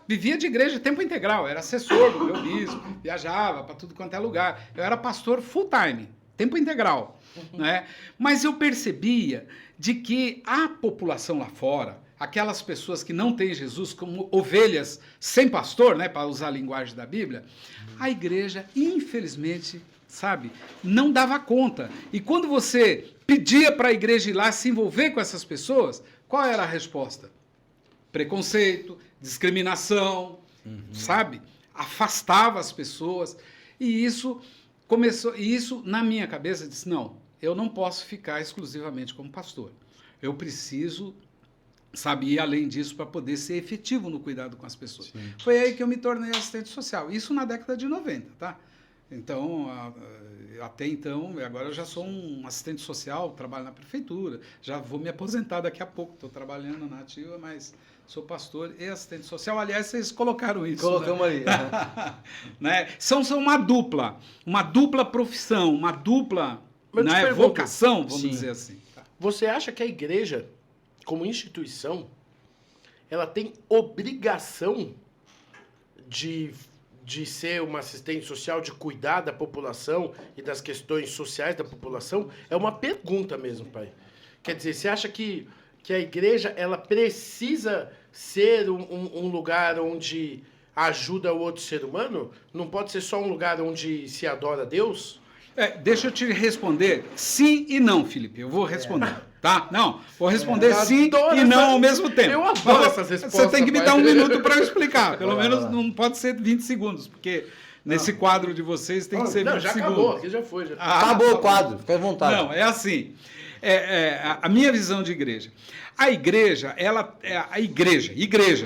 vivia de igreja tempo integral, era assessor do meu bispo, viajava para tudo quanto é lugar, eu era pastor full time, tempo integral, né? Mas eu percebia de que a população lá fora, aquelas pessoas que não têm Jesus como ovelhas sem pastor, né, para usar a linguagem da Bíblia, a igreja, infelizmente, não dava conta. E quando você pedia para a igreja ir lá se envolver com essas pessoas, qual era a resposta? Preconceito, discriminação, afastava as pessoas. E isso na minha cabeça disse, não, eu não posso ficar exclusivamente como pastor. Eu preciso ir além disso para poder ser efetivo no cuidado com as pessoas. Sim. Foi aí que eu me tornei assistente social. Isso na década de 90, tá? Então, até então, agora eu já sou um assistente social, trabalho na prefeitura, já vou me aposentar daqui a pouco, estou trabalhando na ativa, mas sou pastor e assistente social. Aliás, vocês colocaram isso. Colocamos ali. Né? São uma dupla profissão, uma dupla vocação, vamos dizer assim. Tá? Você acha que a igreja, como instituição, ela tem obrigação de ser uma assistente social, de cuidar da população e das questões sociais da população, é uma pergunta mesmo, pai. Quer dizer, você acha que a igreja ela precisa ser um lugar onde ajuda o outro ser humano? Não pode ser só um lugar onde se adora a Deus? Deixa eu te responder sim e não, Felipe. Eu vou responder, tá? Não, vou responder sim e não ao mesmo tempo. Eu adoro essas respostas. Você tem que me pai. dar 1 minuto para eu explicar. Pelo menos não pode ser 20 segundos, porque nesse quadro de vocês tem que ser 20 já segundos. acabou, aqui já foi. Já. Acabou o quadro, fica à vontade. Não, é assim. A minha visão de igreja. A igreja,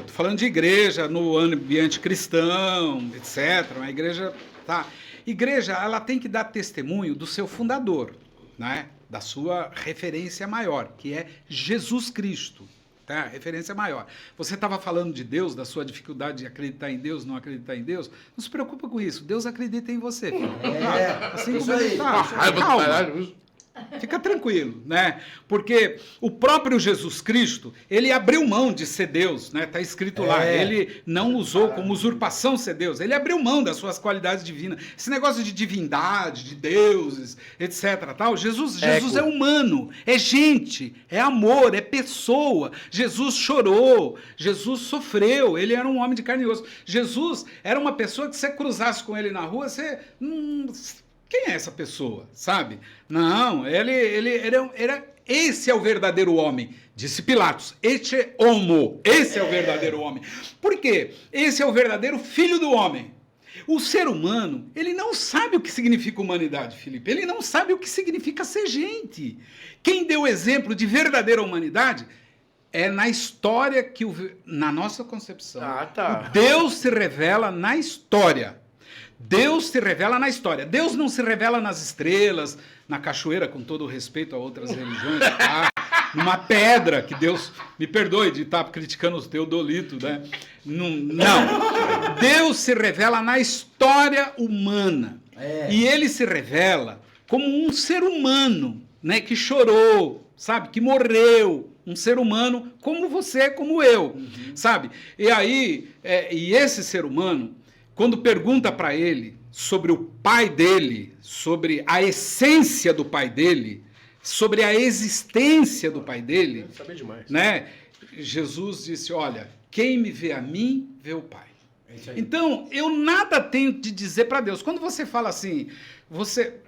tô falando de igreja no ambiente cristão, etc. A igreja, tá? Igreja, ela tem que dar testemunho do seu fundador, né? Da sua referência maior, que é Jesus Cristo. Tá? Referência maior. Você estava falando de Deus, da sua dificuldade de acreditar em Deus, não acreditar em Deus. Não se preocupa com isso. Deus acredita em você. Filho. Assim isso como aí. ele tá. Calma. Fica tranquilo, né? Porque o próprio Jesus Cristo, ele abriu mão de ser Deus, né? Tá escrito lá. Ele não usou como usurpação ser Deus. Ele abriu mão das suas qualidades divinas. Esse negócio de divindade, de deuses, etc. Tal. Jesus é humano, é gente, é amor, é pessoa. Jesus chorou, Jesus sofreu. Ele era um homem de carne e osso. Jesus era uma pessoa que você cruzasse com ele na rua, você quem é essa pessoa, sabe? Não, ele era... Esse é o verdadeiro homem, disse Pilatos. Ecce homo, esse é o verdadeiro homem. Por quê? Esse é o verdadeiro filho do homem. O ser humano, ele não sabe o que significa humanidade, Felipe. Ele não sabe o que significa ser gente. Quem deu exemplo de verdadeira humanidade é na história que, na nossa concepção, tá. Deus se revela na história. Deus se revela na história. Deus não se revela nas estrelas, na cachoeira, com todo o respeito a outras religiões, tá? Numa pedra, que Deus me perdoe de estar criticando o teodolito, né? Não. Deus se revela na história humana. E ele se revela como um ser humano, né? Que chorou, sabe? Que morreu. Um ser humano como você, como eu, sabe? E aí, e esse ser humano, quando pergunta para ele sobre o pai dele, sobre a essência do pai dele, sobre a existência do pai dele, saber demais. Né? Jesus disse, olha, quem me vê a mim, vê o pai. Então, eu nada tenho de dizer para Deus. Quando você fala assim,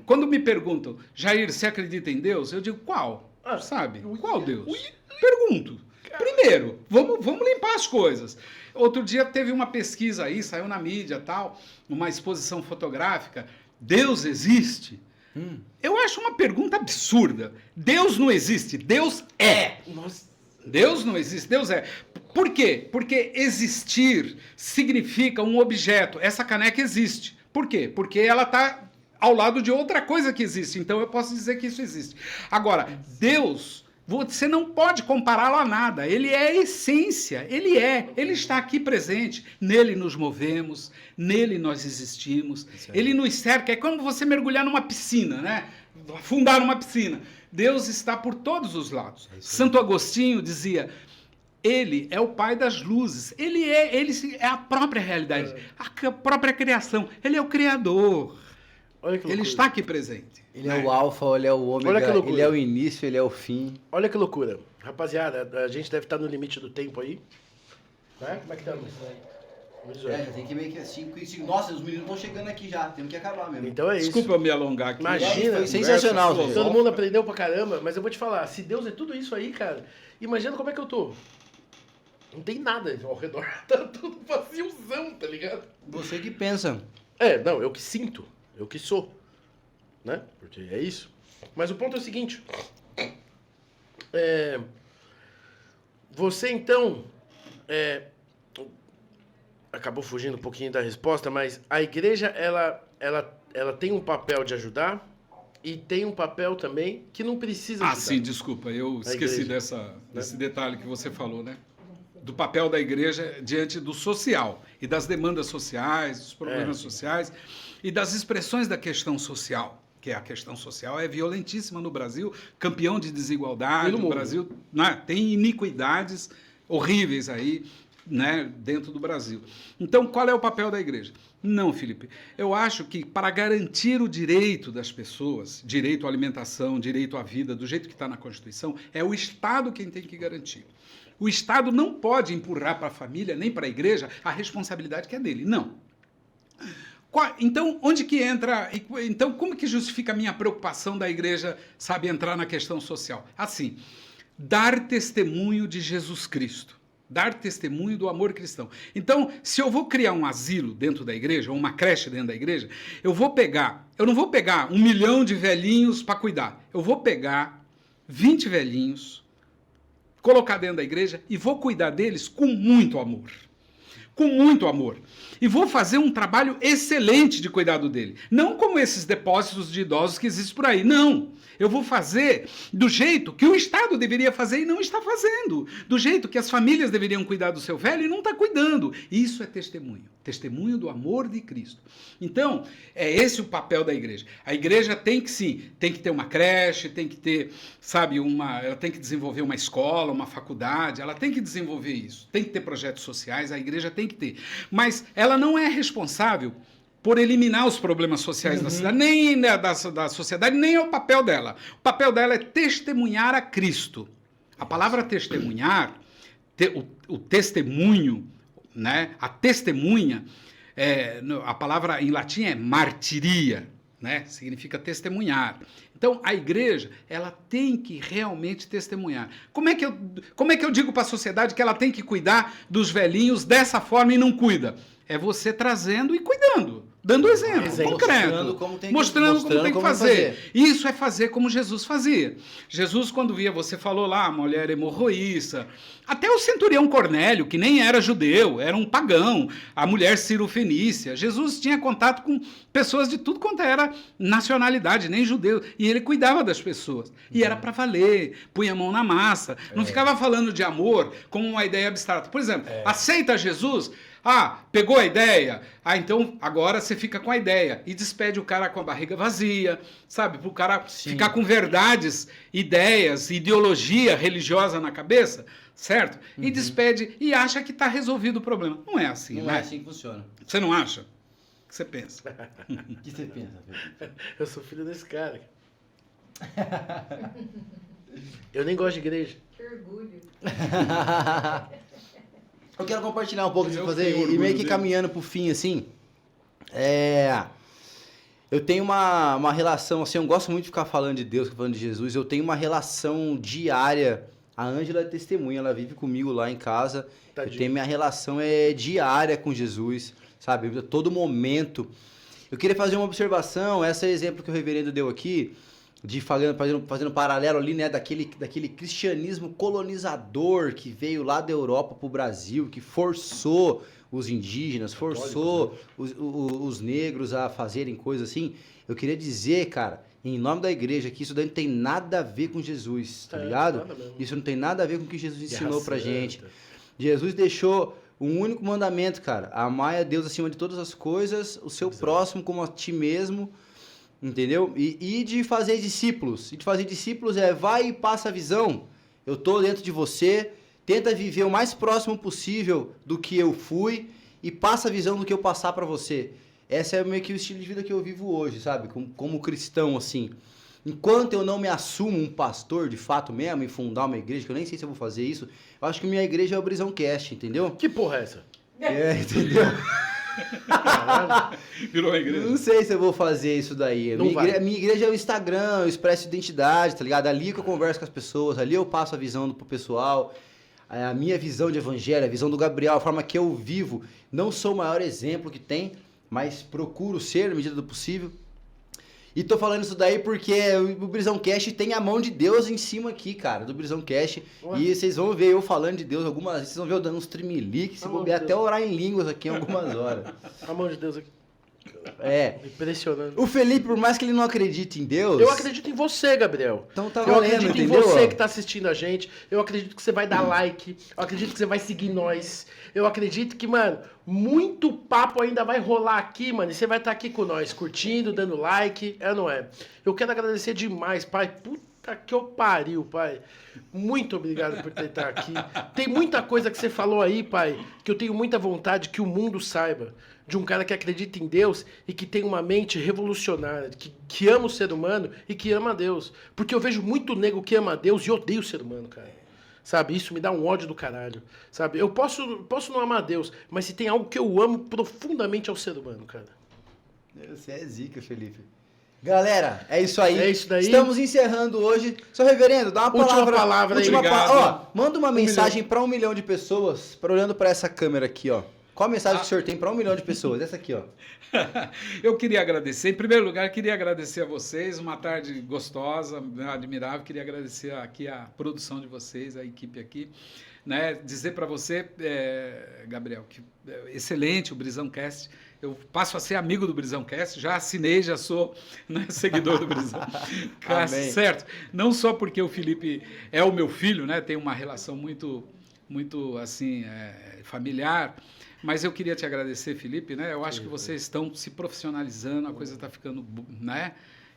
quando me perguntam, Jair, você acredita em Deus? Eu digo, qual? Sabe? Qual Deus? Pergunto. Primeiro, vamos limpar as coisas. Outro dia teve uma pesquisa aí, saiu na mídia, tal, uma exposição fotográfica. Deus existe? Eu acho uma pergunta absurda. Deus não existe, Deus é. Nossa. Deus não existe, Deus é. Por quê? Porque existir significa um objeto. Essa caneca existe. Por quê? Porque ela está ao lado de outra coisa que existe. Então eu posso dizer que isso existe. Agora, Deus... Você não pode compará-lo a nada. Ele é a essência. Ele está aqui presente. Nele nos movemos, nele nós existimos. Ele nos cerca. É como você mergulhar numa piscina, né? Afundar numa piscina. Deus está por todos os lados. Santo Agostinho dizia, ele é o pai das luzes. Ele é a própria realidade, a própria criação. Ele é o criador. Olha que loucura. Ele está aqui presente. Ele é o alfa, ele é o ômega, ele é o início, ele é o fim. Olha que loucura. Rapaziada, a gente deve estar no limite do tempo aí. Né? Como é que estamos? Tem que meio que 5. Nossa, os meninos estão chegando aqui já. Temos que acabar mesmo. Então é isso. Desculpa eu me alongar aqui. Imagina. Foi sensacional, Todo gente. mundo aprendeu pra caramba, mas eu vou te falar, se Deus é tudo isso aí, cara, imagina como é que eu tô. Não tem nada ao redor. Tá tudo vaziozão, tá ligado? Você que pensa. Não, eu que sinto. Eu que sou. Né? Porque é isso. Mas o ponto é o seguinte. Você, então... acabou fugindo um pouquinho da resposta, mas a igreja, ela tem um papel de ajudar e tem um papel também que não precisa ajudar. Sim, desculpa. Eu esqueci desse detalhe que você falou, né? Do papel da igreja diante do social e das demandas sociais, dos problemas sociais e das expressões da questão social. Que a questão social é violentíssima no Brasil, campeão de desigualdade no Brasil, né? Tem iniquidades horríveis aí, né, dentro do Brasil. Então, qual é o papel da igreja? Não, Felipe. Eu acho que para garantir o direito das pessoas, direito à alimentação, direito à vida, do jeito que está na Constituição, é o Estado quem tem que garantir. O Estado não pode empurrar para a família nem para a igreja a responsabilidade que é dele. Não. Então, onde que entra... Então, como que justifica a minha preocupação da igreja, sabe, entrar na questão social? Assim, dar testemunho de Jesus Cristo. Dar testemunho do amor cristão. Então, se eu vou criar um asilo dentro da igreja, ou uma creche dentro da igreja, eu não vou pegar 1 milhão de velhinhos para cuidar. Eu vou pegar 20 velhinhos, colocar dentro da igreja e vou cuidar deles com muito amor. Com muito amor. E vou fazer um trabalho excelente de cuidado dele. Não como esses depósitos de idosos que existem por aí. Não. Eu vou fazer do jeito que o Estado deveria fazer e não está fazendo. Do jeito que as famílias deveriam cuidar do seu velho e não está cuidando. Isso é testemunho. Testemunho do amor de Cristo. Então, é esse o papel da igreja. A igreja tem que, sim, tem que ter uma creche, tem que ter, sabe, ela tem que desenvolver uma escola, uma faculdade, ela tem que desenvolver isso. Tem que ter projetos sociais, a igreja tem que ter. Mas ela não é responsável por eliminar os problemas sociais da cidade, nem da sociedade, nem é o papel dela. O papel dela é testemunhar a Cristo. A palavra testemunhar, o testemunho, né? A testemunha, a palavra em latim é martiria, né? Significa testemunhar. Então, a igreja, ela tem que realmente testemunhar. Como é que eu digo para a sociedade que ela tem que cuidar dos velhinhos dessa forma e não cuida? É você trazendo e cuidando, dando exemplo concreto, mostrando como tem que fazer. Isso é fazer como Jesus fazia. Jesus, quando via, você falou lá, a mulher hemorroíça, até o centurião Cornélio, que nem era judeu, era um pagão, a mulher Ciro-Fenícia, Jesus tinha contato com pessoas de tudo quanto era nacionalidade, nem judeu, e ele cuidava das pessoas. E era para valer, punha a mão na massa, não ficava falando de amor como uma ideia abstrata. Por exemplo, aceita Jesus... pegou a ideia? Então agora você fica com a ideia. E despede o cara com a barriga vazia, sabe? Para o cara ficar com verdades, ideias, ideologia religiosa na cabeça, certo? E despede e acha que está resolvido o problema. Não é assim, Não né? é assim que funciona. Você não acha? O que você pensa? O que você pensa, Felipe? Eu sou filho desse cara. Eu nem gosto de igreja. Que orgulho. Eu quero compartilhar um pouco de Eu fazer tenho e orgulho meio que dele. caminhando pro fim, assim. Eu tenho uma relação, assim, eu gosto muito de ficar falando de Deus, falando de Jesus. Eu tenho uma relação diária. A Ângela é testemunha, ela vive comigo lá em casa. Tadinho. Eu tenho minha relação diária com Jesus, sabe? A todo momento. Eu queria fazer uma observação, esse é o exemplo que o reverendo deu aqui, de fazendo paralelo ali, né, daquele cristianismo colonizador que veio lá da Europa para o Brasil, que forçou os indígenas, forçou os negros a fazerem coisas assim. Eu queria dizer, cara, em nome da igreja, que isso daí não tem nada a ver com Jesus, tá ligado? nada mesmo. Isso não tem nada a ver com o que Jesus ensinou pra Santa. gente. Jesus deixou um único mandamento, cara, amar a Deus acima de todas as coisas, o seu próximo como a ti mesmo. Entendeu? E de fazer discípulos. E de fazer discípulos vai e passa a visão. Eu tô dentro de você, tenta viver o mais próximo possível do que eu fui e passa a visão do que eu passar pra você. Esse é meio que o estilo de vida que eu vivo hoje, sabe? Como cristão, assim. Enquanto eu não me assumo um pastor de fato mesmo e fundar uma igreja, que eu nem sei se eu vou fazer isso, eu acho que minha igreja é o Brisão Cast, entendeu? Que porra é essa? Entendeu? Virou a igreja. Não sei se eu vou fazer isso daí. Não vai. Minha igreja é o Instagram, eu expresso identidade, tá ligado? Ali que eu converso com as pessoas, ali eu passo a visão pro pessoal, a minha visão de evangelho, a visão do Gabriel, a forma que eu vivo. Não sou o maior exemplo que tem, mas procuro ser na medida do possível. E tô falando isso daí porque o Brisão Cast tem a mão de Deus em cima aqui, cara, do Brisão Cast. Ué. E vocês vão ver eu falando de Deus algumas vezes, vocês vão ver eu dando uns tremeliques, se A mão bobear de até Deus. orar em línguas aqui em algumas horas. A mão de Deus aqui. Impressionante. O Felipe, por mais que ele não acredite em Deus... Eu acredito em você, Gabriel. Então tá Eu valendo, acredito entendeu? em você que tá assistindo a gente. Eu acredito que você vai dar like. Eu acredito que você vai seguir nós. Eu acredito que, mano, muito papo ainda vai rolar aqui, mano. E você vai estar aqui com nós, curtindo, dando like. É ou não é? Eu quero agradecer demais, pai. Puta Puta que eu pariu, pai. Muito obrigado por ter estado aqui. Tem muita coisa que você falou aí, pai, que eu tenho muita vontade que o mundo saiba. De um cara que acredita em Deus e que tem uma mente revolucionária, que ama o ser humano e que ama a Deus. Porque eu vejo muito nego que ama a Deus e odeia o ser humano, cara. Sabe? Isso me dá um ódio do caralho. Sabe? Eu posso não amar a Deus, mas se tem algo que eu amo profundamente é o ser humano, cara. Você é zica, Felipe. Galera, é isso aí. É isso daí. Estamos encerrando hoje. Seu reverendo, dá uma Última palavra. palavra aí. Última Obrigado. Ó, manda uma mensagem para 1 milhão de pessoas, olhando para essa câmera aqui, ó. Qual a mensagem que o senhor tem para 1 milhão de pessoas? Essa aqui, ó. Eu queria agradecer, em primeiro lugar, queria agradecer a vocês, uma tarde gostosa, admirável, queria agradecer aqui a produção de vocês, a equipe aqui, né? Dizer para você, Gabriel, que é excelente o Brisão Cast, eu passo a ser amigo do Brisão Cast, já assinei, já sou, né, seguidor do Brisão Cast, certo? Não só porque o Felipe é o meu filho, né? Tem uma relação muito assim, familiar. Mas eu queria te agradecer, Felipe, né? Eu acho que vocês estão se profissionalizando, a coisa está ficando, né?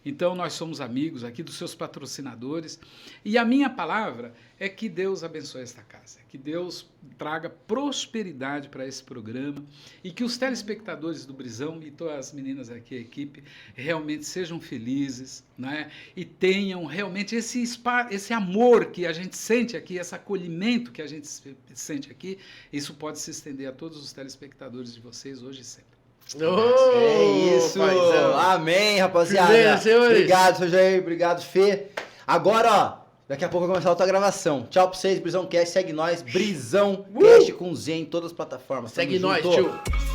Então, nós somos amigos aqui dos seus patrocinadores. E a minha palavra é que Deus abençoe esta casa, que Deus traga prosperidade para esse programa e que os telespectadores do Brisão e todas as meninas aqui, a equipe, realmente sejam felizes, né? E tenham realmente esse amor que a gente sente aqui, esse acolhimento que a gente sente aqui. Isso pode se estender a todos os telespectadores de vocês hoje e sempre. Oh, É isso. paizão. Amém, rapaziada. Primeiro, senhores. Obrigado, seu Jair. Obrigado, Fê. Agora, ó, daqui a pouco vai começar outra gravação. Tchau pra vocês, Brisão Cast. Segue nós, Brisão Cast com Z em todas as plataformas. Segue Tamo nós, junto. tio.